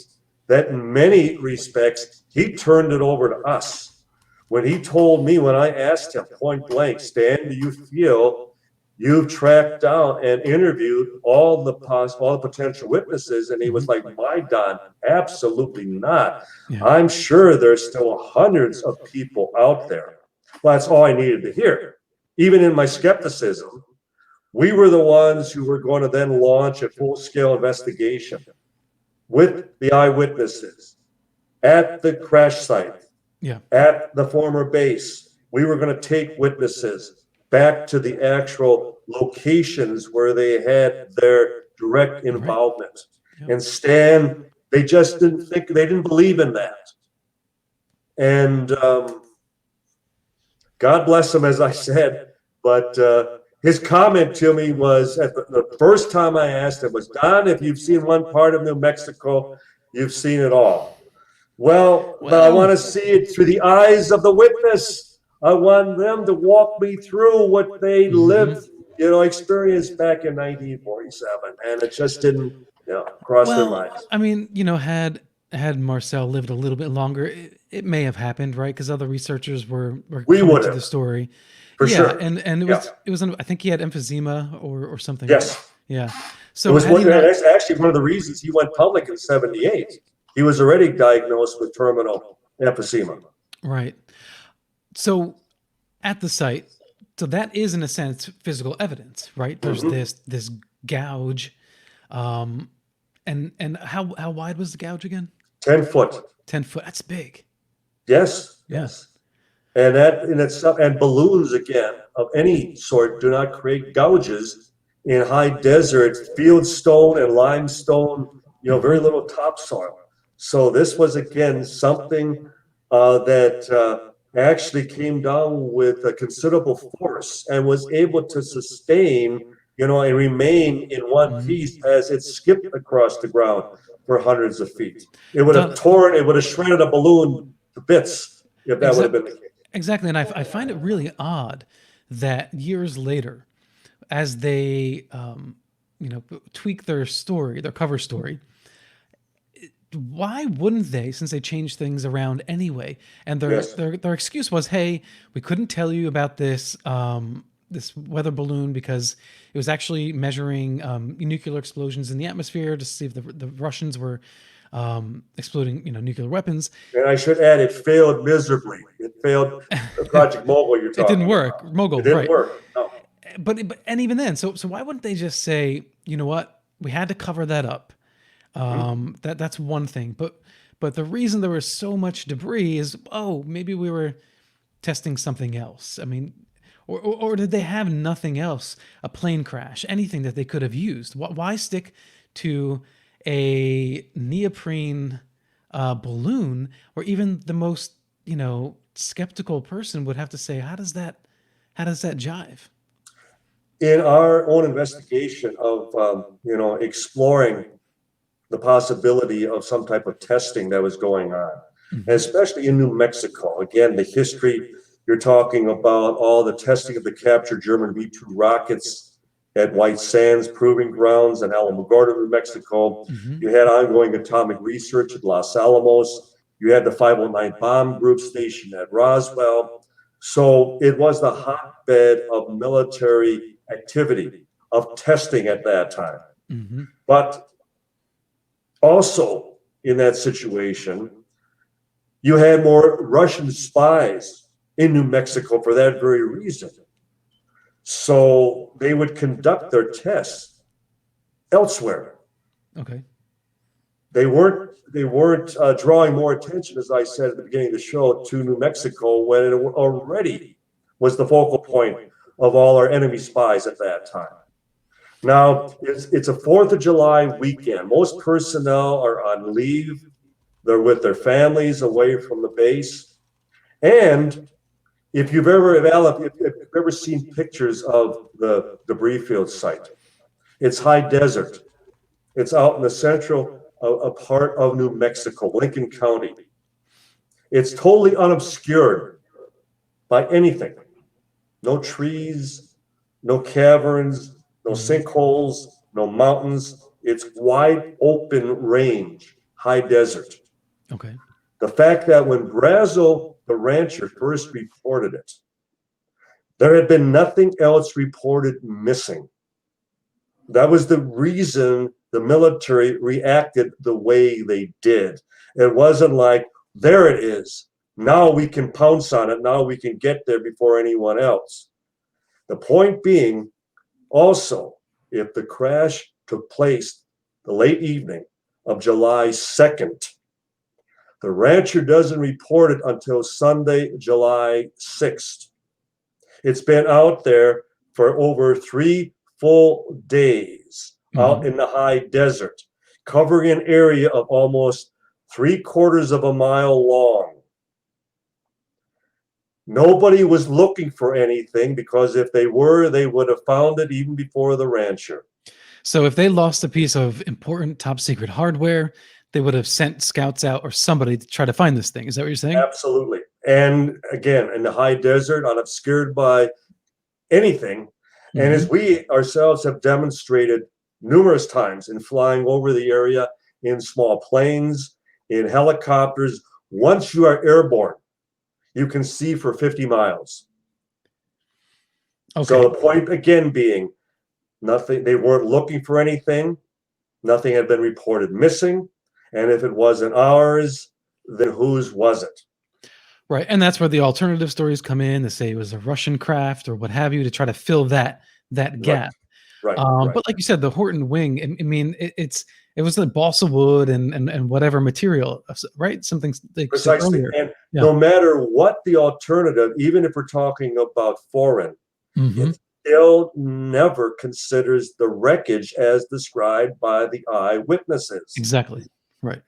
B: that in many respects, he turned it over to us. When he told me, when I asked him point blank, Stan, do you feel you've tracked down and interviewed all the potential witnesses? And he was like, my Don, absolutely not.
A: Yeah.
B: I'm sure there's still hundreds of people out there. Well, that's all I needed to hear. Even in my skepticism, we were the ones who were going to then launch a full-scale investigation with the eyewitnesses at the crash site, at the former base. We were going to take witnesses back to the actual locations where they had their direct involvement.
A: Yep.
B: And Stan, they just didn't believe in that. And God bless him, as I said, but his comment to me was, at the first time I asked him was, Don, if you've seen one part of New Mexico, you've seen it all. Well, but I want to see it through the eyes of the witness. I want them to walk me through what they lived, experienced back in 1947, and it just didn't, cross their minds.
A: I mean, had Marcel lived a little bit longer, it may have happened, right? Because other researchers were coming to the story.
B: For sure.
A: And it was I think he had emphysema or something.
B: Yes.
A: Yeah. So
B: that's actually one of the reasons he went public in '78. He was already diagnosed with terminal emphysema.
A: Right. So at the site, so that is in a sense physical evidence, right? There's this gouge, and how wide was the gouge again?
B: 10 foot.
A: 10 foot. That's big.
B: Yes. And that in itself, and balloons again of any sort do not create gouges in high desert, fieldstone and limestone, very little topsoil. So this was again something that actually came down with a considerable force and was able to sustain, and remain in one piece as it skipped across the ground for hundreds of feet. It would have shredded a balloon to bits if that would have been the case.
A: Exactly. And I find it really odd that years later, as they, tweak their story, their cover story, why wouldn't they, since they changed things around anyway? And their excuse was, hey, we couldn't tell you about this this weather balloon because it was actually measuring nuclear explosions in the atmosphere to see if the Russians were exploding, nuclear weapons.
B: And I should add, it failed miserably. It failed. Project Mogul, you're talking.
A: It didn't work. Mogul,
B: it didn't work. No.
A: But and even then, so why wouldn't they just say, you know what, we had to cover that up. That's one thing. But the reason there was so much debris is, maybe we were testing something else. I mean, or did they have nothing else? A plane crash, anything that they could have used? Why stick to a neoprene balloon, or even the most skeptical person would have to say, how does that jive?
B: In our own investigation of exploring the possibility of some type of testing that was going on, and especially in New Mexico, again, the history, you're talking about all the testing of the captured German V-2 rockets at White Sands Proving Grounds in Alamogordo, New Mexico. You had ongoing atomic research at Los Alamos. You had the 509 bomb group stationed at Roswell. So it was the hotbed of military activity, of testing at that time. But also in that situation, you had more Russian spies in New Mexico for that very reason. So they would conduct their tests elsewhere.
A: Okay.
B: They weren't drawing more attention, as I said at the beginning of the show, to New Mexico when it already was the focal point of all our enemy spies at that time. Now, it's a 4th of July weekend. Most personnel are on leave. They're with their families away from the base. And if you've ever seen pictures of the debris field site, it's high desert. It's out in the central a part of New Mexico, Lincoln County. It's totally unobscured by anything. No trees, no caverns, no sinkholes, no mountains. It's wide open range, high desert.
A: Okay.
B: The fact that when Brazo, the rancher, first reported it, there had been nothing else reported missing. That was the reason the military reacted the way they did. It wasn't like, there it is. Now we can pounce on it. Now we can get there before anyone else. The point being, also, if the crash took place the late evening of July 2nd, the rancher doesn't report it until Sunday, July 6th. It's been out there for over 3 full days out in the high desert, covering an area of almost 3/4 of a mile long. Nobody was looking for anything because if they were, they would have found it even before the rancher.
A: So if they lost a piece of important top secret hardware, they would have sent scouts out or somebody to try to find this thing. Is that what you're saying?
B: Absolutely. And again, in the high desert, unobscured by anything. And as we ourselves have demonstrated numerous times in flying over the area in small planes, in helicopters, once you are airborne, you can see for 50 miles.
A: Okay.
B: So the point again being, nothing, they weren't looking for anything. Nothing had been reported missing. And if it wasn't ours, then whose was it?
A: Right. And that's where the alternative stories come in. They say it was a Russian craft or what have you to try to fill that gap.
B: Right.
A: But like you said, the Horton wing, I mean, it was like balsa wood and whatever material, right? Something like
B: Precisely. And no matter what the alternative, even if we're talking about foreign, it still never considers the wreckage as described by the eyewitnesses.
A: Exactly. Right.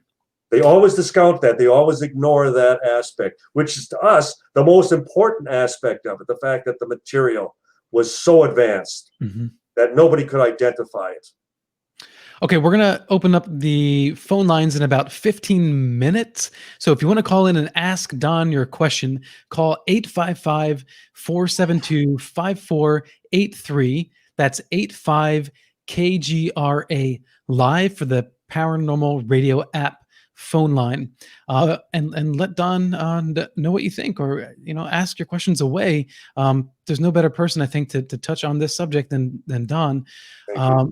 B: They always discount that. They always ignore that aspect, which is to us the most important aspect of it, the fact that the material was so advanced that nobody could identify it.
A: Okay, we're going to open up the phone lines in about 15 minutes. So if you want to call in and ask Don your question, call 855-472-5483. That's 85-KGRA live for the Paranormal Radio app phone line. And let Don know what you think, or ask your questions away. There's no better person, I think, to touch on this subject than Don.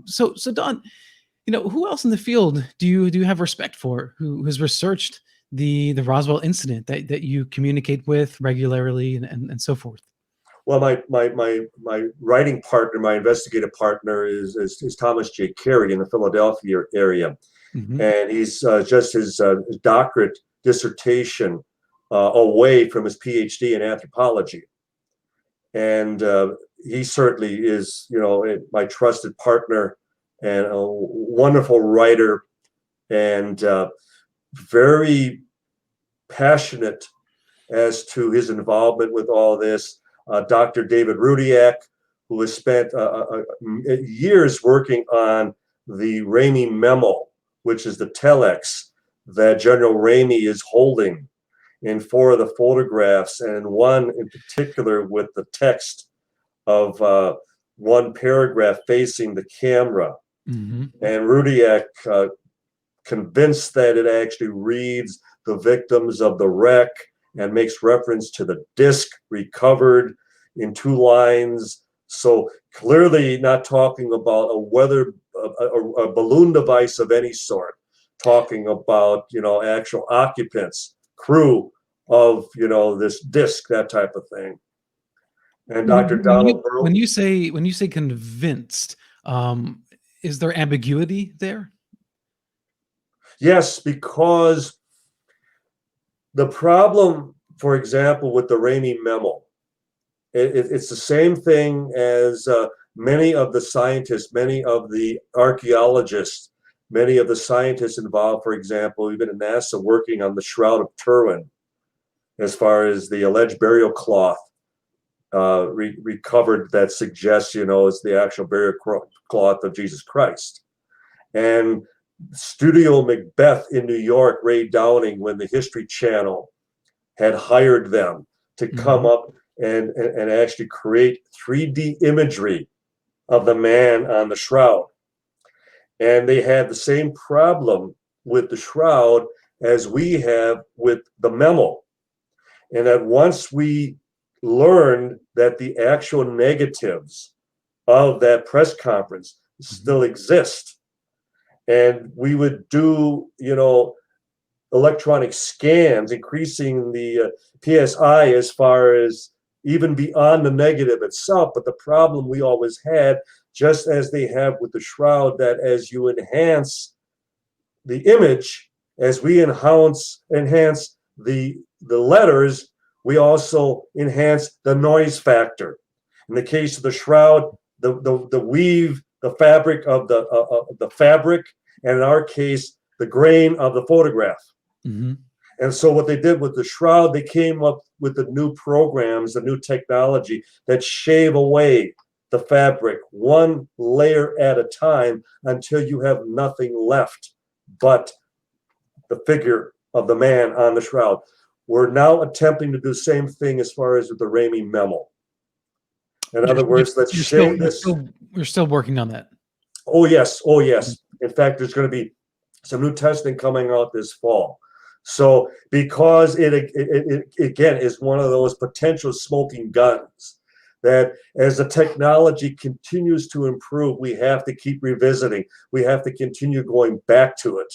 A: So Don, who else in the field do you have respect for who has researched the Roswell incident that you communicate with regularly and so forth?
B: Well, my writing partner, my investigative partner is Thomas J. Carey in the Philadelphia area. And he's just his doctorate dissertation away from his PhD in anthropology. And he certainly is, my trusted partner and a wonderful writer and very passionate as to his involvement with all this. Dr. David Rudiak, who has spent years working on the Ramey memo, which is the telex that General Ramey is holding in 4 of the photographs, and one in particular with the text of one paragraph facing the camera.
A: Mm-hmm.
B: And Rudiak convinced that it actually reads the victims of the wreck and makes reference to the disc recovered in 2 lines. So clearly not talking about a balloon device of any sort, talking about, actual occupants, crew of, this disc, that type of thing. And Dr. Donald Burl.
A: When you say convinced, is there ambiguity there?
B: Yes, because the problem, for example, with the Ramey memo, it's the same thing as many of the scientists, many of the archaeologists, many of the scientists involved, for example, even in NASA, working on the Shroud of Turin, as far as the alleged burial cloth recovered that suggests, it's the actual burial cloth of Jesus Christ. And Studio Macbeth in New York, Ray Downing, when the History Channel had hired them to come up and actually create 3D imagery of the man on the shroud. And they had the same problem with the shroud as we have with the memo. And that once we learned that the actual negatives of that press conference still exist, and we would do, electronic scans, increasing the PSI as far as even beyond the negative itself. But the problem we always had, just as they have with the shroud, that as you enhance the image, as we enhance the letters, we also enhance the noise factor. In the case of the shroud, the weave, the fabric of the fabric, and in our case, the grain of the photograph.
A: Mm-hmm.
B: And so what they did with the shroud, they came up with the new programs, the new technology that shave away the fabric one layer at a time until you have nothing left but the figure of the man on the shroud. We're now attempting to do the same thing as far as with the Ramey memo. In other words, let's shave this.
A: We're still working on that.
B: Oh, yes. Oh, yes. In fact, there's going to be some new testing coming out this fall. So because it again is one of those potential smoking guns that as the technology continues to improve, we have to keep revisiting. We have to continue going back to it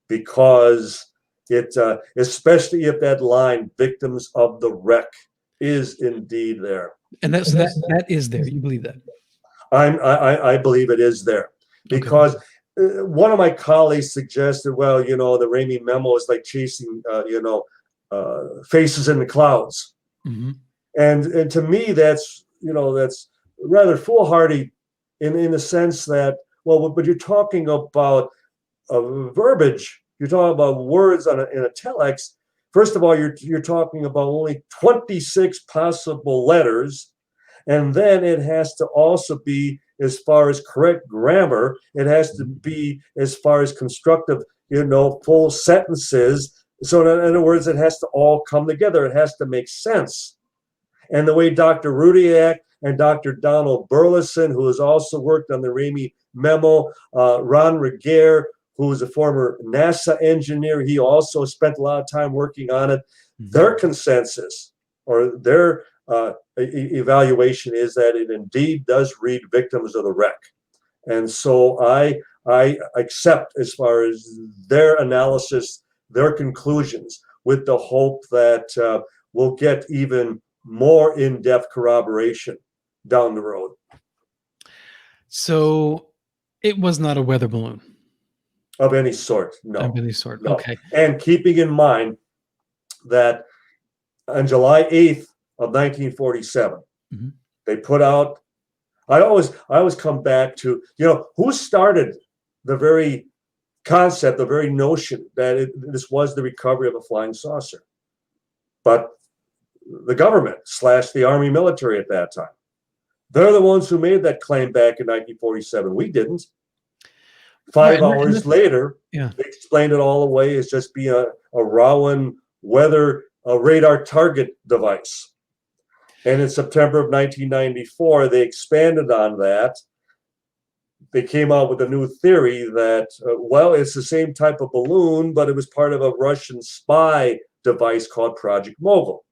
B: because it, especially if that line, victims of the wreck, is indeed there.
A: And that is there. You believe that?
B: I believe it is there because one of my colleagues suggested, well, the Ramey memo is like chasing, faces in the clouds.
A: Mm-hmm.
B: And to me, that's rather foolhardy in the sense that, well, but you're talking about verbiage. You're talking about words in a telex. First of all, you're talking about only 26 possible letters. And then it has to also be as far as correct grammar. It has to be as far as constructive, full sentences. So in other words, it has to all come together. It has to make sense. And the way Dr. Rudiak and Dr. Donald Burleson, who has also worked on the Ramey memo, Ron Regier, who is a former NASA engineer, he also spent a lot of time working on it. Their consensus or their evaluation is that it indeed does read victims of the wreck. And so I accept as far as their analysis, their conclusions, with the hope that we'll get even more in-depth corroboration down the road.
A: So it was not a weather balloon?
B: Of any sort, no.
A: Of any sort,
B: no.
A: Okay.
B: And keeping in mind that on July 8th of 1947, they put out, I always come back to, who started the very concept, the very notion that this was the recovery of a flying saucer? But the government / the Army military at that time. They're the ones who made that claim back in 1947. We didn't. 5 hours later, they explained it all away as just being a Rowan weather radar target device. And in September of 1994, they expanded on that. They came out with a new theory that, well, it's the same type of balloon, but it was part of a Russian spy device called Project Mogul.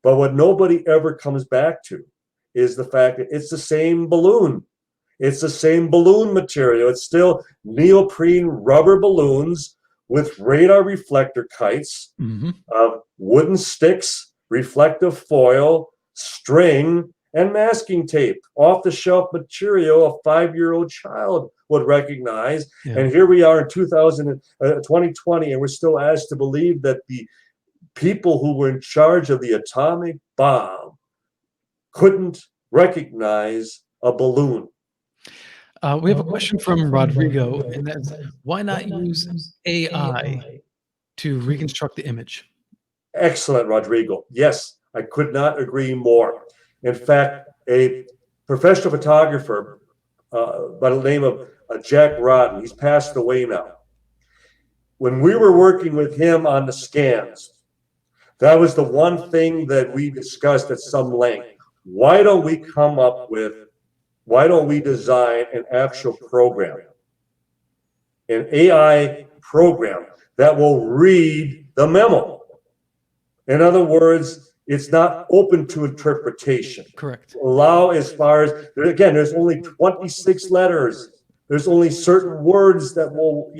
B: But what nobody ever comes back to is the fact that it's the same balloon. It's the same balloon material. It's still neoprene rubber balloons with radar reflector kites, wooden sticks, reflective foil, string, and masking tape, off-the-shelf material a 5-year-old child would recognize.
A: Yeah.
B: And here we are in 2020, and we're still asked to believe that the people who were in charge of the atomic bomb couldn't recognize a balloon.
A: We have a question from Rodrigo, and that's, why not use AI to reconstruct the image?
B: Excellent, Rodrigo. Yes, I could not agree more. In fact, a professional photographer by the name of Jack Rodden, he's passed away now. When we were working with him on the scans, that was the one thing that we discussed at some length. Why don't we design an actual program, an AI program that will read the memo? In other words, it's not open to interpretation.
A: Correct.
B: Allow, as far as, again, there's only 26 letters. There's only certain words that will,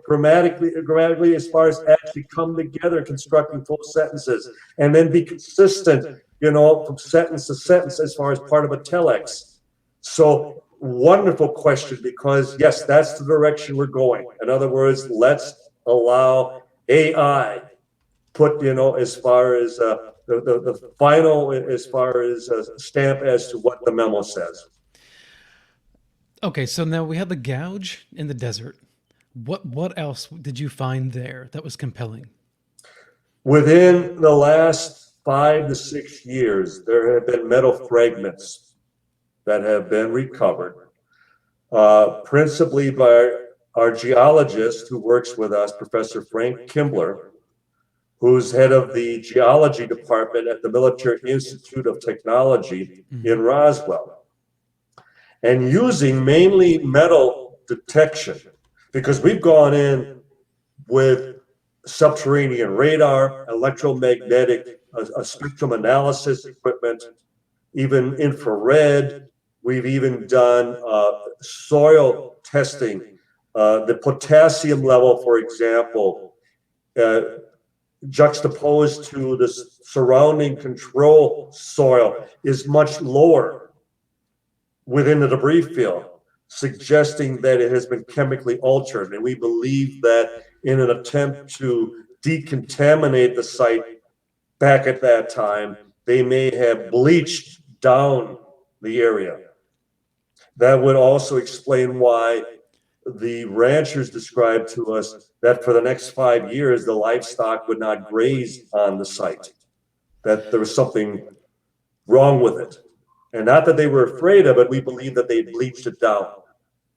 B: grammatically, as far as actually come together, constructing full sentences, and then be consistent, from sentence to sentence as far as part of a telex. So, wonderful question, because yes, that's the direction we're going. In other words, let's allow AI put, as far as the final, as far as stamp as to what the memo says.
A: Okay, so now we have the gouge in the desert. What else did you find there that was compelling?
B: Within the last 5 to 6 years, there have been metal fragments that have been recovered, principally by our geologist who works with us, Professor Frank Kimbler, who's head of the geology department at the Military Institute of Technology in Roswell. And using mainly metal detection, because we've gone in with subterranean radar, electromagnetic, spectrum analysis equipment, even infrared. We've even done soil testing. The potassium level, for example, juxtaposed to the surrounding control soil is much lower within the debris field, suggesting that it has been chemically altered. And we believe that in an attempt to decontaminate the site back at that time, they may have bleached down the area. That would also explain why the ranchers described to us that for the next 5 years, the livestock would not graze on the site, that there was something wrong with it. And not that they were afraid of it, we believe that they bleached it down.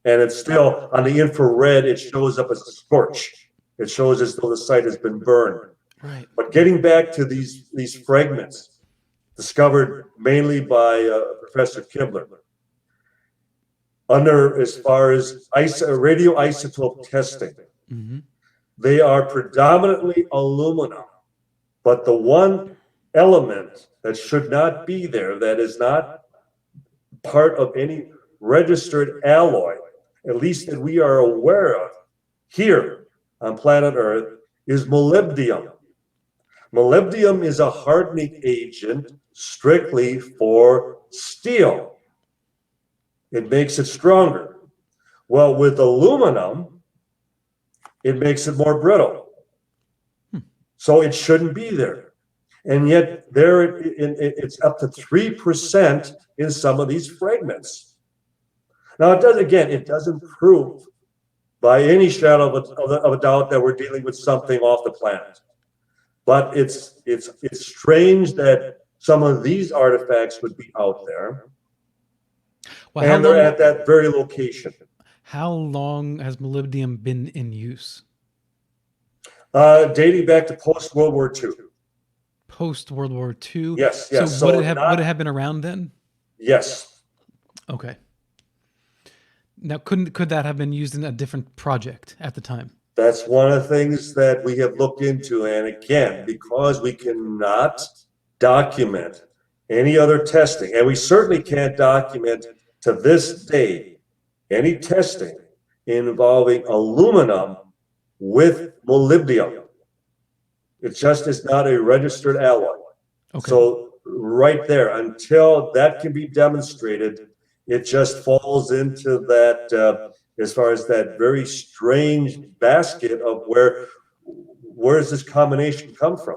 B: And it's still, on the infrared, it shows up as a scorch. It shows as though the site has been burned.
A: Right.
B: But getting back to these fragments, discovered mainly by Professor Kibler, under, as far as radioisotope testing, they are predominantly aluminum. But the one element that should not be there, that is not part of any registered alloy, at least that we are aware of here on planet Earth, is molybdenum. Molybdenum is a hardening agent strictly for steel. It makes it stronger. Well, with aluminum, it makes it more brittle. So it shouldn't be there. And yet it's up to 3% in some of these fragments. Now, it doesn't prove by any shadow of a doubt that we're dealing with something off the planet. But it's strange that some of these artifacts would be out there.
A: Well,
B: and they're at that very location.
A: How long has molybdenum been in use?
B: Dating back to post-World War II.
A: post World War II.
B: Yes,
A: So,
B: yes.
A: would
B: So
A: it have
B: not-
A: would it have been around then?
B: Yes.
A: Okay. Now, could that have been used in a different project at the time?
B: That's one of the things that we have looked into. And again, because we cannot document any other testing, and we certainly can't document to this day any testing involving aluminum with molybdenum. It just is not a registered alloy.
A: Okay.
B: So right there, until that can be demonstrated, it just falls into that, as far as that very strange basket of where does this combination come from?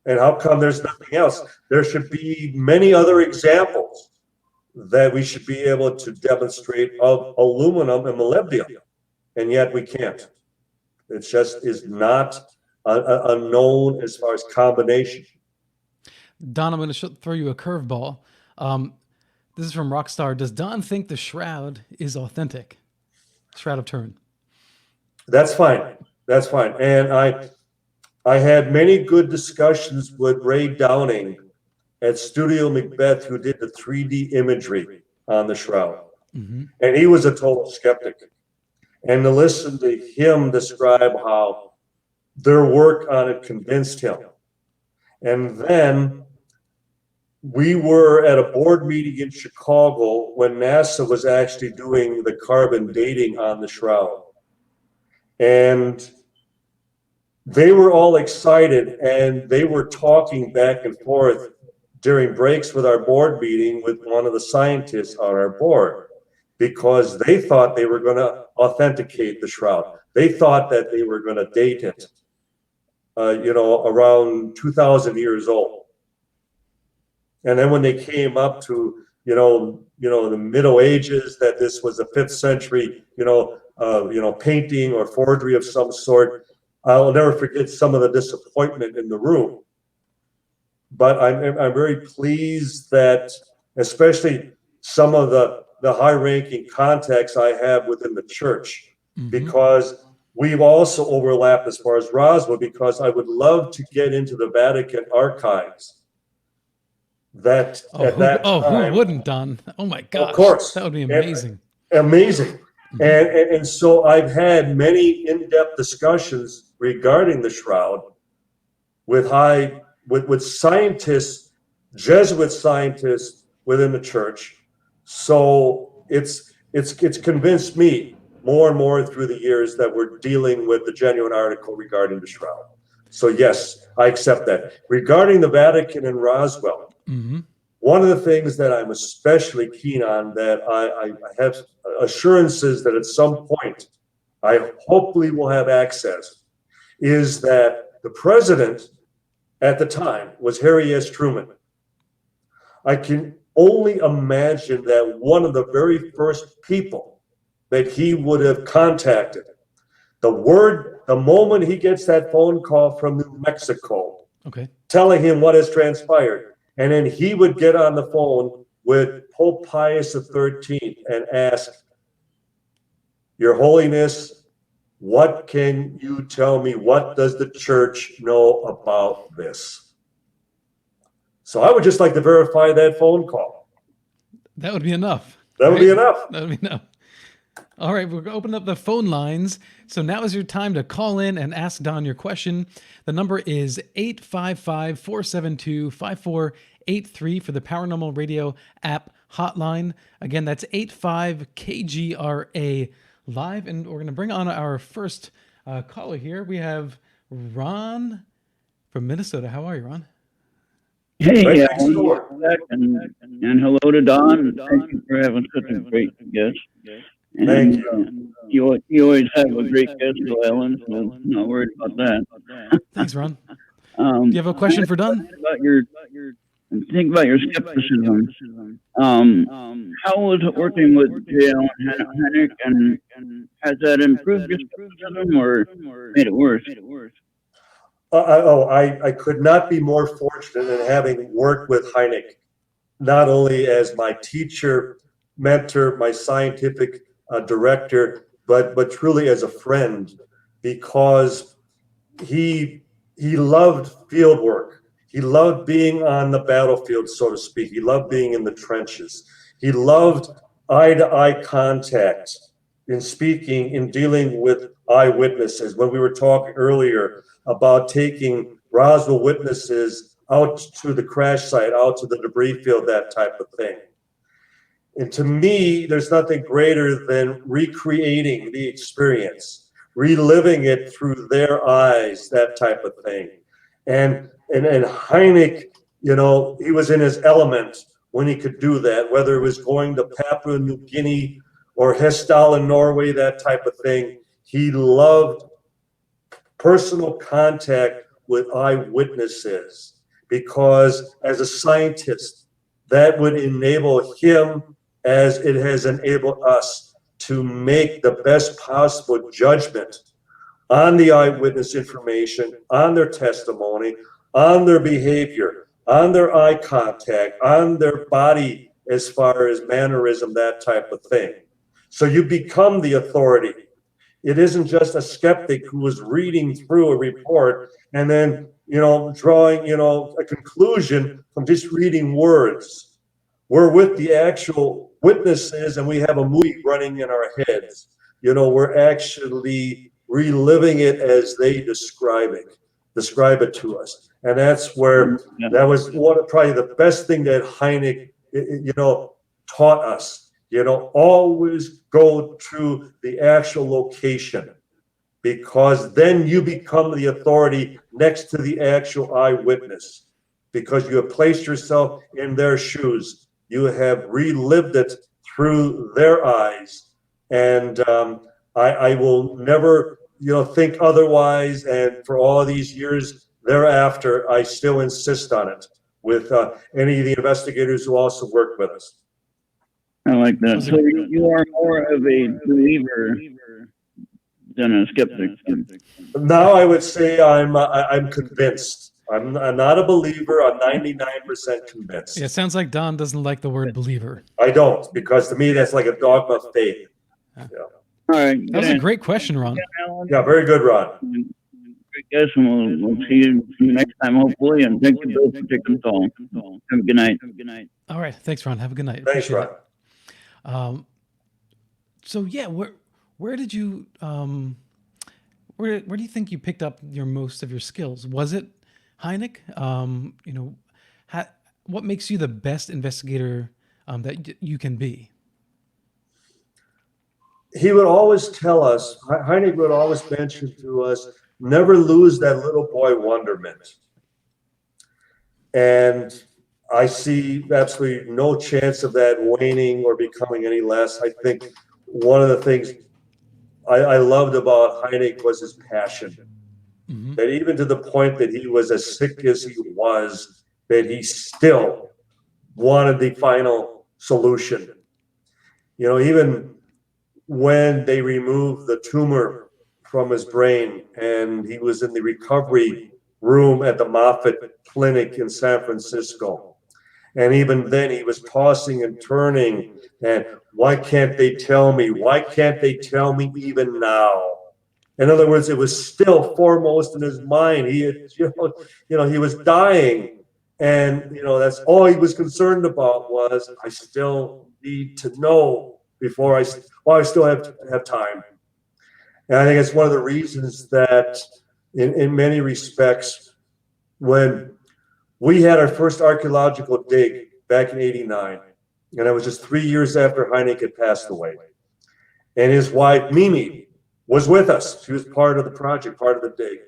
B: And how come there's nothing else? There should be many other examples that we should be able to demonstrate of aluminum and molybdenum, and yet we can't. It just is not unknown as far as combination.
A: Don, I'm going to throw you a curveball. This is from Rockstar. Does Don think the shroud is authentic? Shroud of Turin.
B: That's fine. That's fine. And I had many good discussions with Ray Downing at Studio Macbeth, who did the 3D imagery on the shroud. And he was a total skeptic. And to listen to him describe how their work on it convinced him. And then we were at a board meeting in Chicago when NASA was actually doing the carbon dating on the shroud. And they were all excited, and they were talking back and forth during breaks with our board meeting with one of the scientists on our board, because they thought they were going to authenticate the shroud. They thought that they were going to date it, around 2,000 years old. And then when they came up to, the Middle Ages, that this was a 5th century, painting or forgery of some sort, I'll never forget some of the disappointment in the room. But I'm very pleased that, especially some of the high-ranking contacts I have within the church, because we've also overlapped as far as Roswell, because I would love to get into the Vatican archives.
A: Who wouldn't, Don? Oh my gosh.
B: Of course.
A: That would be amazing.
B: Amazing. And so I've had many in-depth discussions regarding the shroud with scientists, Jesuit scientists within the church. So it's convinced me more and more through the years that we're dealing with the genuine article regarding the shroud. So yes, I accept that. Regarding the Vatican and Roswell, one of the things that I'm especially keen on, that I have assurances that at some point I hopefully will have access, is that the president at the time was Harry S. Truman. I can only imagine that one of the very first people that he would have contacted, the moment he gets that phone call from New Mexico, telling him what has transpired, and then he would get on the phone with Pope Pius XIII and ask, Your Holiness, what can you tell me? What does the church know about this? So I would just like to verify that phone call.
A: That would be enough.
B: That would be enough.
A: That would be enough. All right, we're going to open up the phone lines. So now is your time to call in and ask Don your question. The number is 855-472-5483 for the Paranormal Radio app hotline. Again, that's 85-KGRA live. And we're going to bring on our first caller here. We have Ron from Minnesota. How are you, Ron?
K: Hey, and hello to Don. Thank you for having such a great guest. And,
B: Thank you.
K: You always have a great guest, Ellen, so not worried about that.
A: Thanks, Ron. Do you have a question for Don?
K: Think about your skepticism. How was it working with J.L. Hynek, and has that improved your skepticism or made it worse?
B: I could not be more fortunate in having worked with Hynek, not only as my teacher, mentor, my scientific director, but truly as a friend, because he loved field work. He loved being on the battlefield, so to speak. He loved being in the trenches. He loved eye-to-eye contact in speaking, in dealing with eyewitnesses. When we were talking earlier about taking Roswell witnesses out to the crash site, out to the debris field, that type of thing. And to me, there's nothing greater than recreating the experience, reliving it through their eyes, that type of thing. And Hynek, you know, he was in his element when he could do that, whether it was going to Papua New Guinea or Hesdal in Norway, that type of thing. He loved personal contact with eyewitnesses because as a scientist, that would enable him, as it has enabled us, to make the best possible judgment on the eyewitness information, on their testimony, on their behavior, on their eye contact, on their body as far as mannerism, that type of thing. So you become the authority. It isn't just a skeptic who is reading through a report and then, you know, drawing, you know, a conclusion from just reading words. We're with the actual witnesses and we have a movie running in our heads. You know, we're actually reliving it as they describe it to us. And that's where, that was probably the best thing that Hynek, you know, taught us. You know, always go to the actual location, because then you become the authority next to the actual eyewitness, because you have placed yourself in their shoes. You have relived it through their eyes. And I will never, you know, think otherwise. And for all these years thereafter, I still insist on it with any of the investigators who also work with us.
K: I like that. So you are more of a believer than a skeptic.
B: Now I would say I'm convinced. I'm not a believer. I'm 99% convinced.
A: Yeah, it sounds like Don doesn't like the word believer.
B: I don't, because to me that's like a dogma of faith. Yeah.
K: All right.
A: That was a great question, Ron.
B: Yeah, very good, Ron.
K: Great guys, and we'll see you next time, hopefully. And thank you both for taking the call. Have a good night.
A: All right. Thanks, Ron. Have a good night.
B: Thanks,
A: Appreciate
B: Ron.
A: it. So yeah, where did you where do you think you picked up most of your skills? Was it Hynek? You know, what makes you the best investigator that you can be?
B: He would always tell us, Hynek would always mention to us, never lose that little boy wonderment. And I see absolutely no chance of that waning or becoming any less. I think one of the things I loved about Hynek was his passion. Mm-hmm. That even to the point that he was as sick as he was, that he still wanted the final solution. You know, even when they removed the tumor from his brain and he was in the recovery room at the Moffitt Clinic in San Francisco. And even then he was tossing and turning, and why can't they tell me? Why can't they tell me even now? In other words, it was still foremost in his mind. He had, you know, he was dying, and you know, that's all he was concerned about was, I still need to know before I still have time. And I think it's one of the reasons that in many respects, when we had our first archaeological dig back in '89, and it was just 3 years after Hynek had passed away. And his wife, Mimi, was with us. She was part of the project, part of the dig.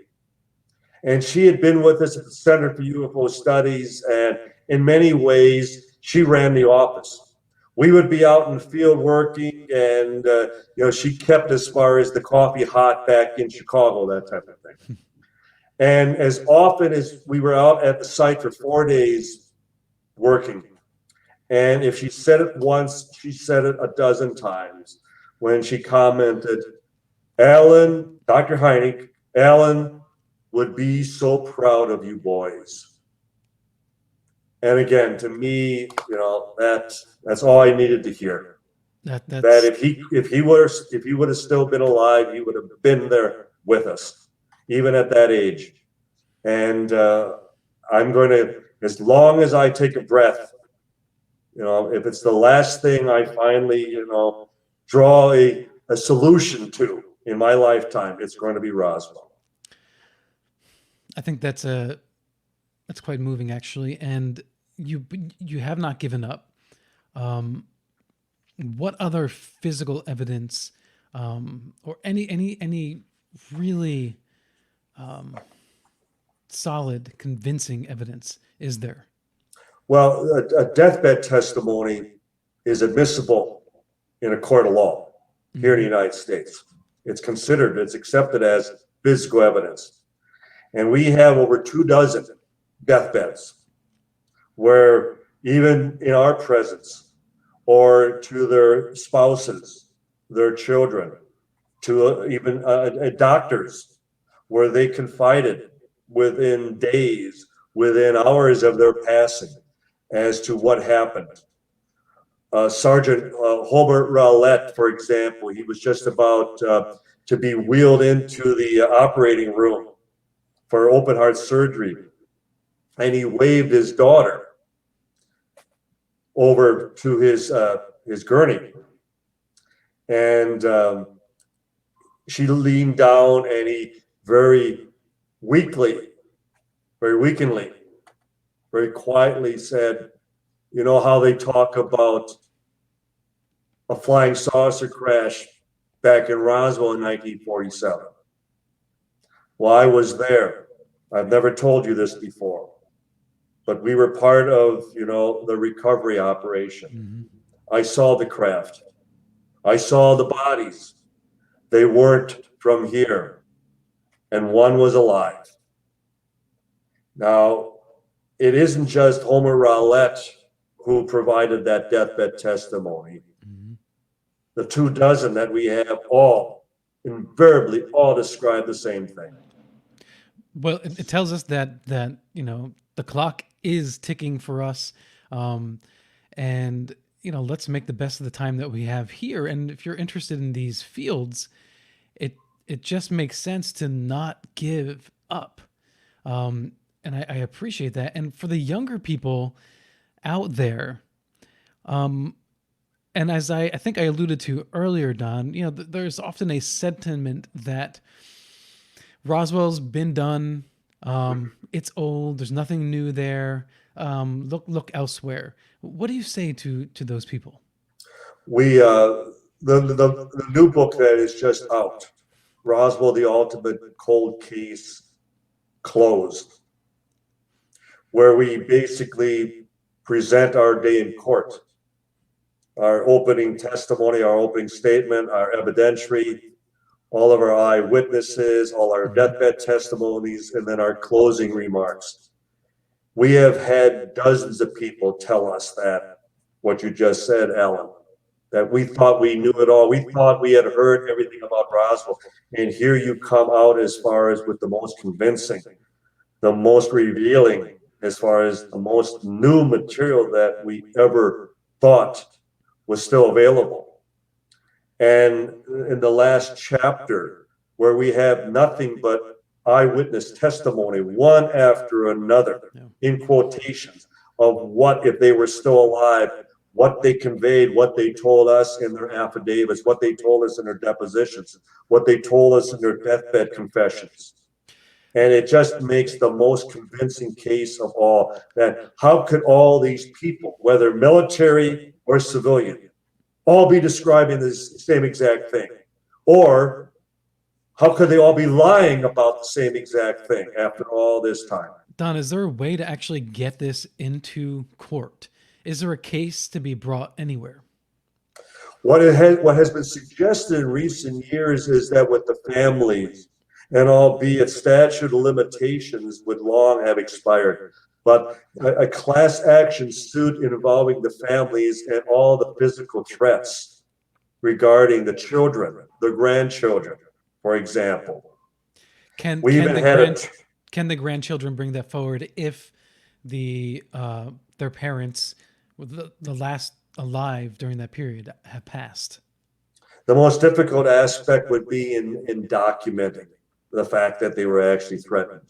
B: And she had been with us at the Center for UFO Studies, and in many ways, she ran the office. We would be out in the field working, and you know, she kept as far as the coffee hot back in Chicago, that type of thing. And as often as we were out at the site for 4 days working, and if she said it once, she said it a dozen times when she commented, Alan, Dr. Hynek, Alan would be so proud of you boys. And again, to me, you know, that's all I needed to hear. That if he would have still been alive, he would have been there with us, even at that age. And I'm going to, as long as I take a breath, you know, if it's the last thing I finally, you know, draw a solution to in my lifetime, it's going to be Roswell.
A: I think that's quite moving, actually. And you have not given up. What other physical evidence, or any really solid, convincing evidence is there?
B: Well, a deathbed testimony is admissible in a court of law here in the United States. It's considered, it's accepted as physical evidence. And we have over 24 deathbeds where even in our presence, or to their spouses, their children, to even doctors, where they confided within days, within hours of their passing, as to what happened. Sergeant Homer Rowlett, for example, he was just about to be wheeled into the operating room for open heart surgery, and he waved his daughter over to his gurney, and she leaned down, and he very weakly, very weakeningly, very quietly said, "You know how they talk about a flying saucer crash back in Roswell in 1947? Well, I was there. I've never told you this before, but we were part of, you know, the recovery operation. I saw the craft. I saw the bodies. They weren't from here, and one was alive." Now, it isn't just Homer Rowlett who provided that deathbed testimony. The 24 that we have all invariably all describe the same thing.
A: Well, it tells us that you know, the clock is ticking for us, and you know, let's make the best of the time that we have here. And if you're interested in these fields, it just makes sense to not give up. And I appreciate that. And for the younger people out there, and as I think I alluded to earlier, Don, you know, there's often a sentiment that Roswell's been done. It's old. There's nothing new there. Look elsewhere. What do you say to those people?
B: We the new book that is just out, Roswell: The Ultimate Cold Case Closed, where we basically present our day in court, our opening testimony, our opening statement, our evidentiary, all of our eyewitnesses, all our deathbed testimonies, and then our closing remarks. We have had dozens of people tell us that, what you just said, Alan, that we thought we knew it all. We thought we had heard everything about Roswell. And here you come out as far as with the most convincing, the most revealing, as far as the most new material that we ever thought was still available. And in the last chapter, where we have nothing but eyewitness testimony, one after another, in quotations, of what, if they were still alive, what they conveyed, what they told us in their affidavits, what they told us in their depositions, what they told us in their deathbed confessions. And it just makes the most convincing case of all, that how could all these people, whether military or civilian, all be describing the same exact thing? Or how could they all be lying about the same exact thing after all this time?
A: Don, is there a way to actually get this into court? Is there a case to be brought anywhere?
B: What has been suggested in recent years is that with the families, and albeit statute of limitations would long have expired, but a class action suit involving the families and all the physical threats regarding the children, the grandchildren, for example.
A: Can the grandchildren bring that forward if their parents, the last alive during that period, have passed?
B: The most difficult aspect would be in documenting the fact that they were actually threatened.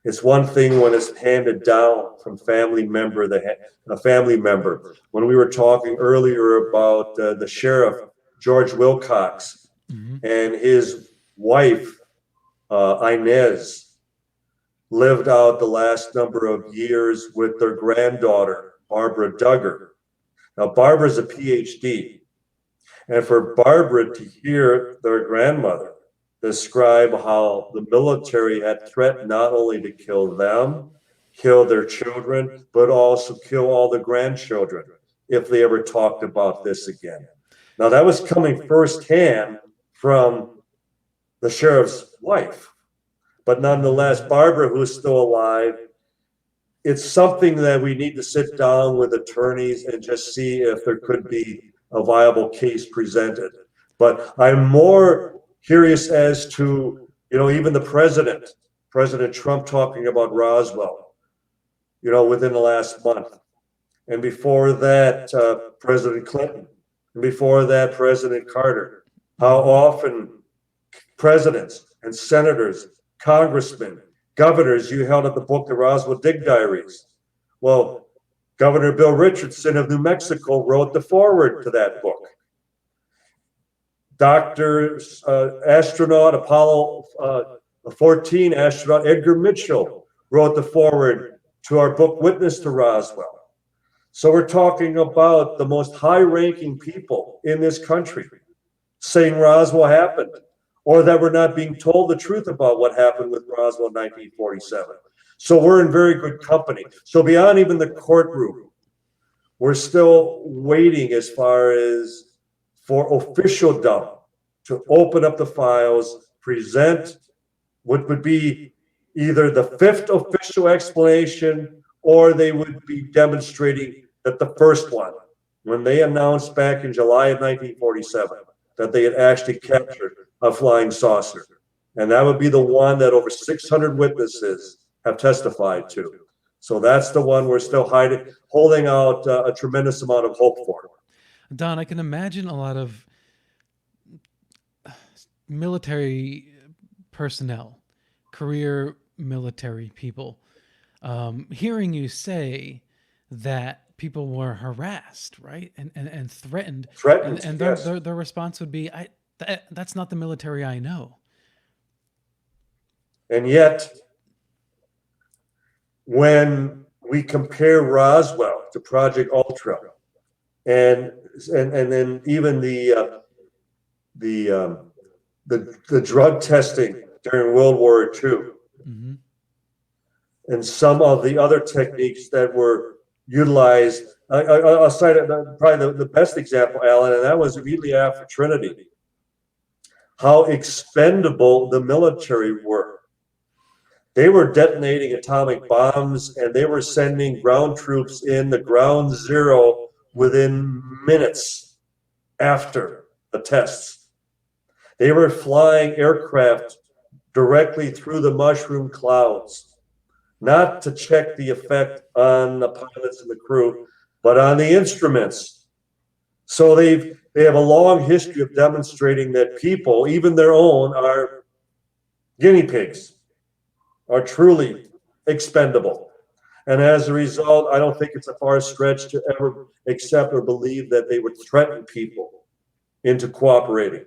B: It's one thing when it's handed down from family member, a family member. When we were talking earlier about the sheriff, George Wilcox, and his wife, Inez, lived out the last number of years with their granddaughter, Barbara Duggar. Now, Barbara's a PhD, and for Barbara to hear their grandmother describe how the military had threatened not only to kill them, kill their children, but also kill all the grandchildren if they ever talked about this again. Now, that was coming firsthand from the sheriff's wife. But nonetheless, Barbara, who's still alive, it's something that we need to sit down with attorneys and just see if there could be a viable case presented. But I'm more curious as to, even the President Trump talking about Roswell, within the last month. And before that, President Clinton. And before that, President Carter. How often presidents and senators, congressmen, governors, you held up the book, the Roswell Dig Diaries. Well, Governor Bill Richardson of New Mexico wrote the foreword to that book. Astronaut Apollo 14 astronaut Edgar Mitchell wrote the foreword to our book, Witness to Roswell. So we're talking about the most high-ranking people in this country saying Roswell happened, or that we're not being told the truth about what happened with Roswell in 1947. So we're in very good company. So beyond even the courtroom, we're still waiting as far as for officialdom to open up the files, present what would be either the fifth official explanation, or they would be demonstrating that the first one, when they announced back in July of 1947, that they had actually captured a flying saucer. And that would be the one that over 600 witnesses have testified to. So that's the one we're still holding out a tremendous amount of hope for.
A: Don, I can imagine a lot of military personnel, career military people, hearing you say that people were harassed, right, and threatened. And
B: yes.
A: their response would be, that's not the military I know.
B: And yet, when we compare Roswell to Project Ultra, and then even the drug testing during World War II, and some of the other techniques that were utilized, I'll cite probably the best example, Alan, and that was immediately after Trinity. How expendable the military were. They were detonating atomic bombs, and they were sending ground troops in the ground zero within minutes after the tests. They were flying aircraft directly through the mushroom clouds, not to check the effect on the pilots and the crew, but on the instruments. So they have a long history of demonstrating that people, even their own, are guinea pigs, are truly expendable. And as a result, I don't think it's a far stretch to ever accept or believe that they would threaten people into cooperating,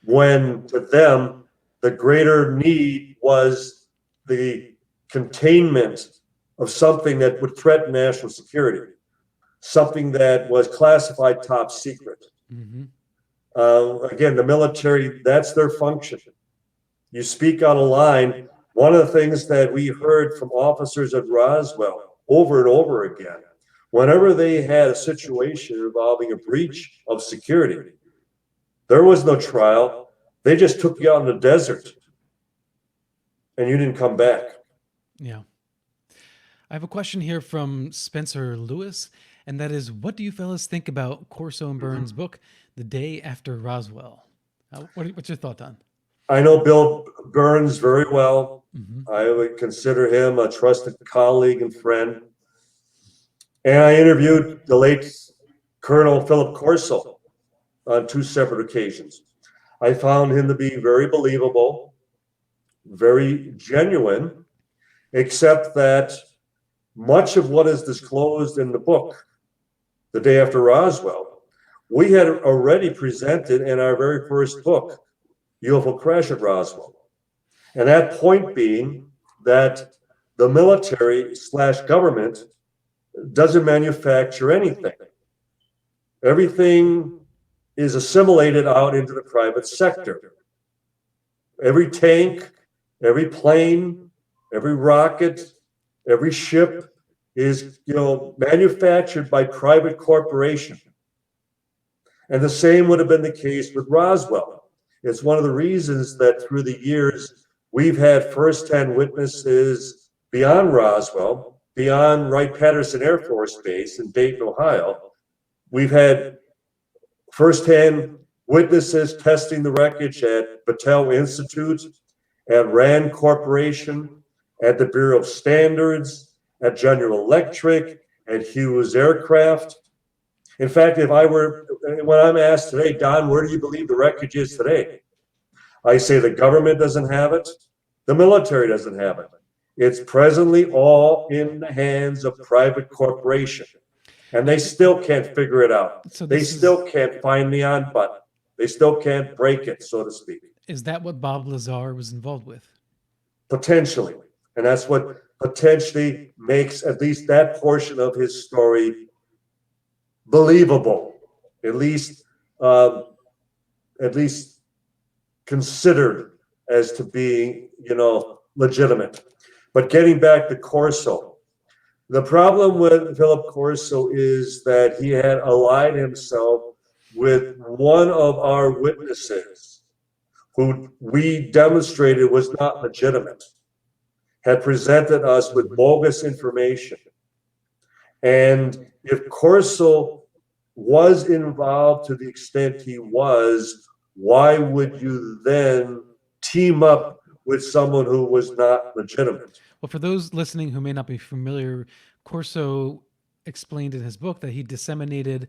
B: when to them, the greater need was the containment of something that would threaten national security, something that was classified top secret. Again, the military, that's their function. You speak on a line. One of the things that we heard from officers at Roswell over and over again, whenever they had a situation involving a breach of security, there was no trial. They just took you out in the desert and you didn't come back.
A: Yeah. I have a question here from Spencer Lewis, and that is, what do you fellas think about Corso and Burns' book, The Day After Roswell? What's your thought on?
B: I know Bill Burns very well. I would consider him a trusted colleague and friend. And I interviewed the late Colonel Philip Corso on 2 separate occasions. I found him to be very believable, very genuine, except that much of what is disclosed in the book, The Day After Roswell, we had already presented in our very first book, UFO Crash at Roswell. And that point being that the military/government doesn't manufacture anything. Everything is assimilated out into the private sector. Every tank, every plane, every rocket, every ship is, manufactured by private corporation. And the same would have been the case with Roswell. It's one of the reasons that through the years, we've had firsthand witnesses beyond Roswell, beyond Wright-Patterson Air Force Base in Dayton, Ohio. We've had firsthand witnesses testing the wreckage at Battelle Institute, at RAND Corporation, at the Bureau of Standards, at General Electric, at Hughes Aircraft. In fact, when I'm asked today, Don, where do you believe the wreckage is today? I say the government doesn't have it, the military doesn't have it. It's presently all in the hands of private corporation. And they still can't figure it out.
A: So
B: they still can't find the on button. They still can't break it, so to speak.
A: Is that what Bob Lazar was involved with?
B: Potentially. And that's what potentially makes at least that portion of his story believable, at least considered as to being, legitimate. But getting back to Corso, the problem with Philip Corso is that he had allied himself with one of our witnesses who we demonstrated was not legitimate, had presented us with bogus information. And if Corso was involved to the extent he was, why would you then team up with someone who was not legitimate?
A: Well, for those listening who may not be familiar, Corso explained in his book that he disseminated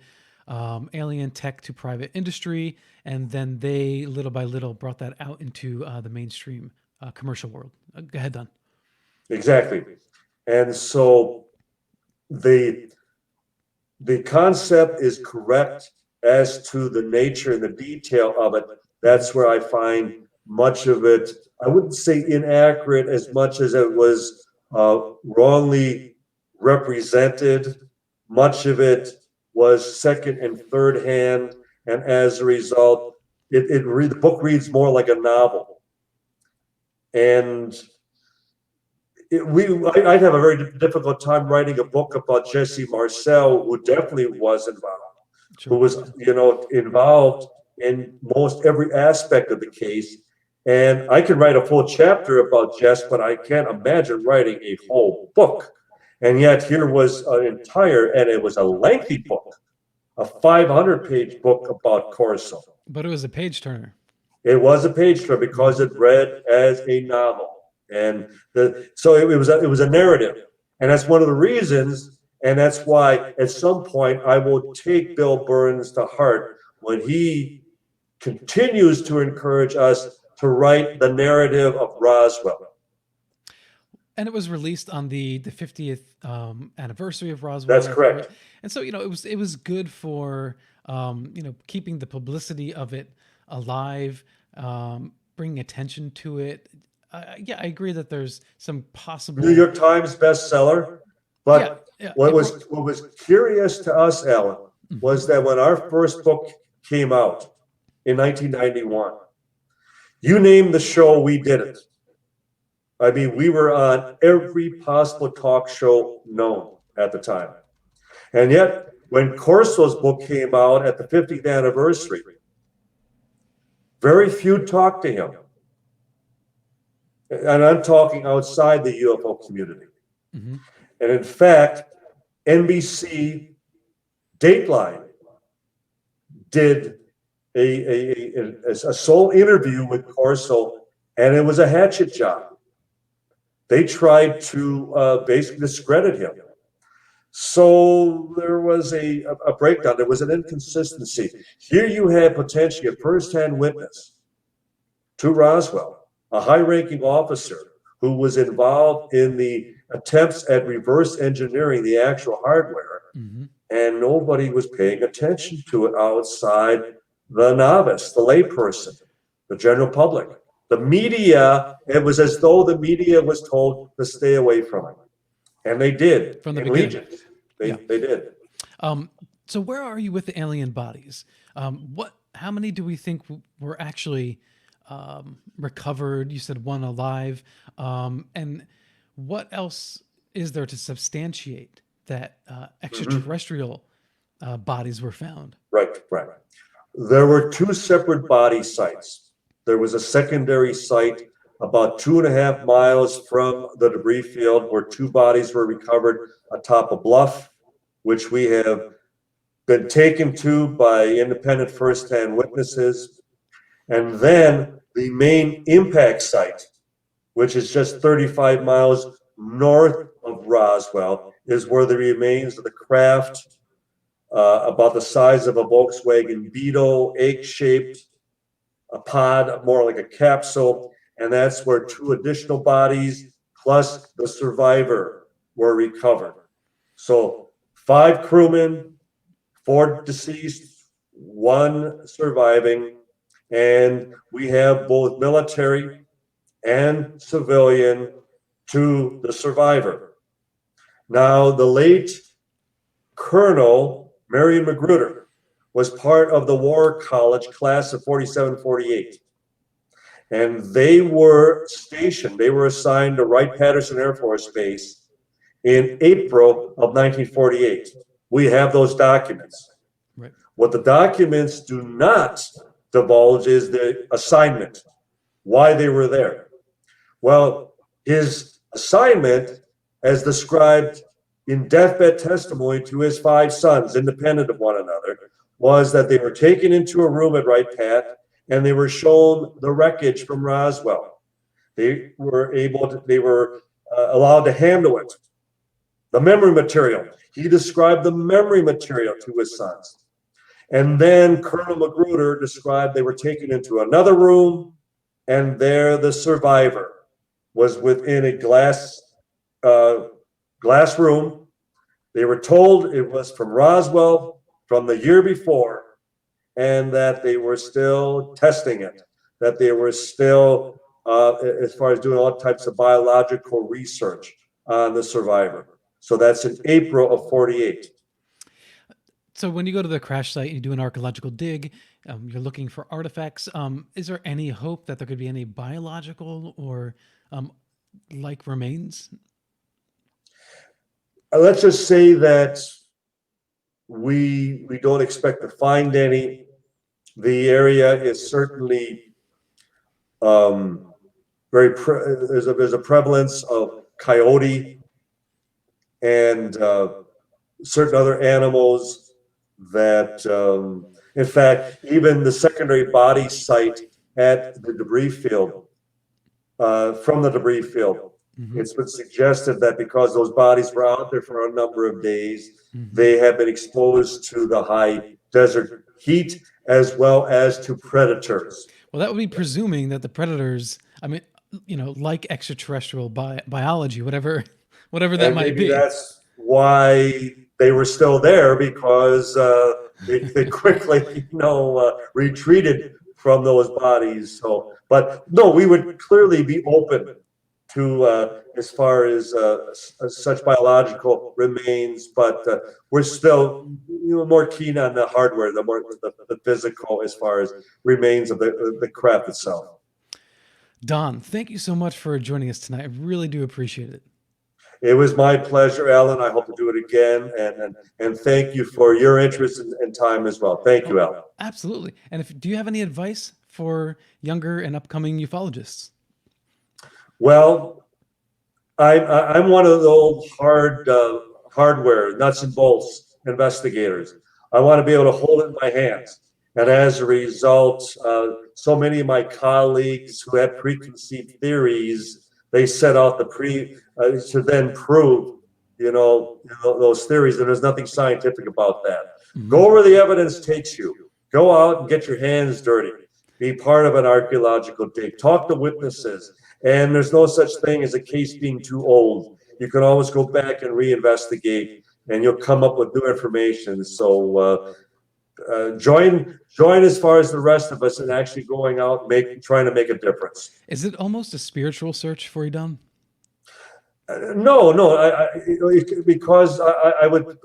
A: alien tech to private industry, and then they, little by little, brought that out into the mainstream commercial world. Go ahead, Don.
B: Exactly. And so the concept is correct as to the nature and the detail of it. That's where I find much of it, I wouldn't say inaccurate as much as it was wrongly represented. Much of it was second and third hand, and as a result, the book reads more like a novel. And I'd have a very difficult time writing a book about Jesse Marcel, who definitely was involved, who was, involved in most every aspect of the case. And I could write a full chapter about Jess, but I can't imagine writing a whole book. And yet here was an entire, and it was a lengthy book, a 500-page book about Corso.
A: But it was a page turner. It
B: was a page turner because it read as a novel. And so it was a narrative. And that's one of the reasons, and that's why at some point I will take Bill Burns to heart when he continues to encourage us to write the narrative of Roswell.
A: And it was released on the 50th anniversary of Roswell.
B: That's correct.
A: And so, it was good for, keeping the publicity of it alive, bringing attention to it. I agree that there's some possible
B: New York Times bestseller. But what was curious to us, Alan, was that when our first book came out in 1991, you name the show, we did it. I mean, we were on every possible talk show known at the time. And yet, when Corso's book came out at the 50th anniversary, very few talked to him. And I'm talking outside the UFO community.
A: Mm-hmm.
B: And in fact, NBC Dateline did a sole interview with Corso, and it was a hatchet job. They tried to basically discredit him. So there was a breakdown. There was an inconsistency. Here you had potentially a first-hand witness to Roswell, a high-ranking officer who was involved in the attempts at reverse engineering the actual hardware, and nobody was paying attention to it outside the novice, the layperson, the general public. The media, it was as though the media was told to stay away from it. And they did.
A: From the
B: in
A: beginning.
B: Legion. They did.
A: So where are you with the alien bodies? How many do we think were actually recovered? You said one alive. And what else is there to substantiate that extraterrestrial bodies were found?
B: Right. There were two separate body sites. There was a secondary site about 2.5 miles from the debris field where two bodies were recovered atop a bluff, which we have been taken to by independent first-hand witnesses. And then the main impact site, which is just 35 miles north of Roswell, is where the remains of the craft, about the size of a Volkswagen Beetle, egg-shaped, a pod, more like a capsule, and that's where two additional bodies plus the survivor were recovered. So 5 crewmen, 4 deceased, 1 surviving, and we have both military and civilian to the survivor. Now, the late Colonel Marion Magruder was part of the War College class of 47-48. And they were stationed, they were assigned to Wright-Patterson Air Force Base in April of 1948. We have those documents.
A: Right.
B: What the documents do not divulge is the assignment, why they were there. Well, his assignment, as described in deathbed testimony to his 5 sons, independent of one another, was that they were taken into a room at Wright-Pat and they were shown the wreckage from Roswell. They were allowed to handle it. The memory material. He described the memory material to his sons. And then Colonel Magruder described they were taken into another room, and there the survivor was within a glass room. They were told it was from Roswell from the year before, and that they were still testing it, that they were still, as far as doing all types of biological research on the survivor. So that's in April of 48.
A: So when you go to the crash site and you do an archaeological dig, you're looking for artifacts. Is there any hope that there could be any biological or like remains?
B: Let's just say that we don't expect to find any. The area is certainly there's a prevalence of coyote and certain other animals that, in fact, even the secondary body site at the debris field, from the debris field, it's been suggested that because those bodies were out there for a number of days, they have been exposed to the high desert heat as well as to predators.
A: Well, that would be presuming that the predators, I mean, like extraterrestrial biology, whatever that might be.
B: That's why they were still there, because they quickly, retreated from those bodies. So, but no, we would clearly be open to as far as such biological remains, but we're still more keen on the hardware, the physical, as far as remains of the craft itself.
A: Don, thank you so much for joining us tonight. I really do appreciate it.
B: It was my pleasure, Alan. I hope to do it again, and thank you for your interest and time as well. Thank you, Alan.
A: Absolutely. And do you have any advice for younger and upcoming ufologists?
B: Well, I'm one of the old hardware, nuts and bolts investigators. I want to be able to hold it in my hands. And as a result, so many of my colleagues who had preconceived theories, they set out to then prove, those theories, and there's nothing scientific about that. Go where the evidence takes you. Go out and get your hands dirty. Be part of an archaeological dig. Talk to witnesses And there's no such thing as a case being too old. You can always go back and reinvestigate, and you'll come up with new information. So join as far as the rest of us in actually going out, trying to make a difference.
A: Is it almost a spiritual search for you, Don?
B: No, because I would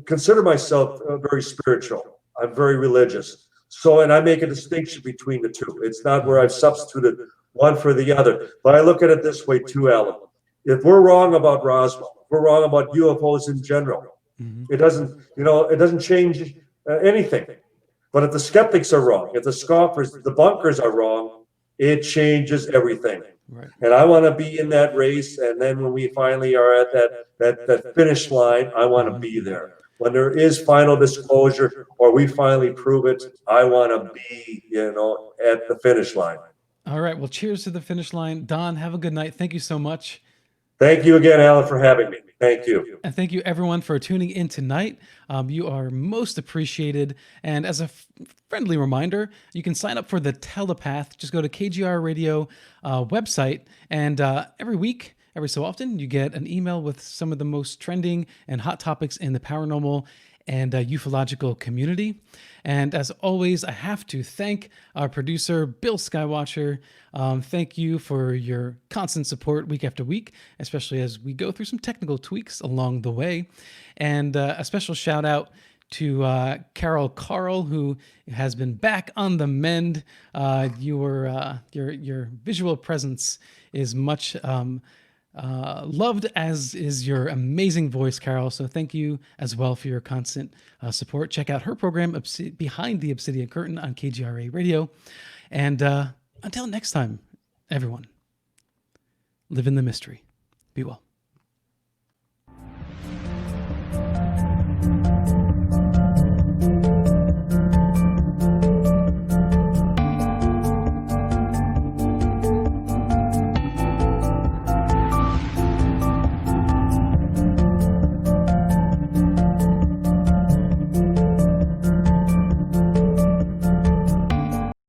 B: consider myself very spiritual. I'm very religious. So, and I make a distinction between the two. It's not where I've substituted one for the other. But I look at it this way too, Alan. If we're wrong about Roswell, if we're wrong about UFOs in general, it doesn't change anything. But if the skeptics are wrong, if the scoffers, the bunkers are wrong, it changes everything.
A: Right.
B: And I want to be in that race. And then when we finally are at that finish line, I want to be there. When there is final disclosure or we finally prove it, I want to be, at the finish line.
A: All right. Well, cheers to the finish line. Don, have a good night. Thank you so much.
B: Thank you again, Alan, for having me. Thank you.
A: And thank you, everyone, for tuning in tonight. You are most appreciated. And as a friendly reminder, you can sign up for the Telepath. Just go to KGR Radio website. And every week, every so often, you get an email with some of the most trending and hot topics in the paranormal and ufological community. And as always, I have to thank our producer, Bill Skywatcher. Thank you for your constant support week after week, especially as we go through some technical tweaks along the way. And a special shout out to Carol Carl, who has been back on the mend. Your visual presence is much loved, as is your amazing voice, Carol. So thank you as well for your constant support. Check out her program, Behind the Obsidian Curtain, on KGRA Radio. And until next time, everyone, live in the mystery. Be well.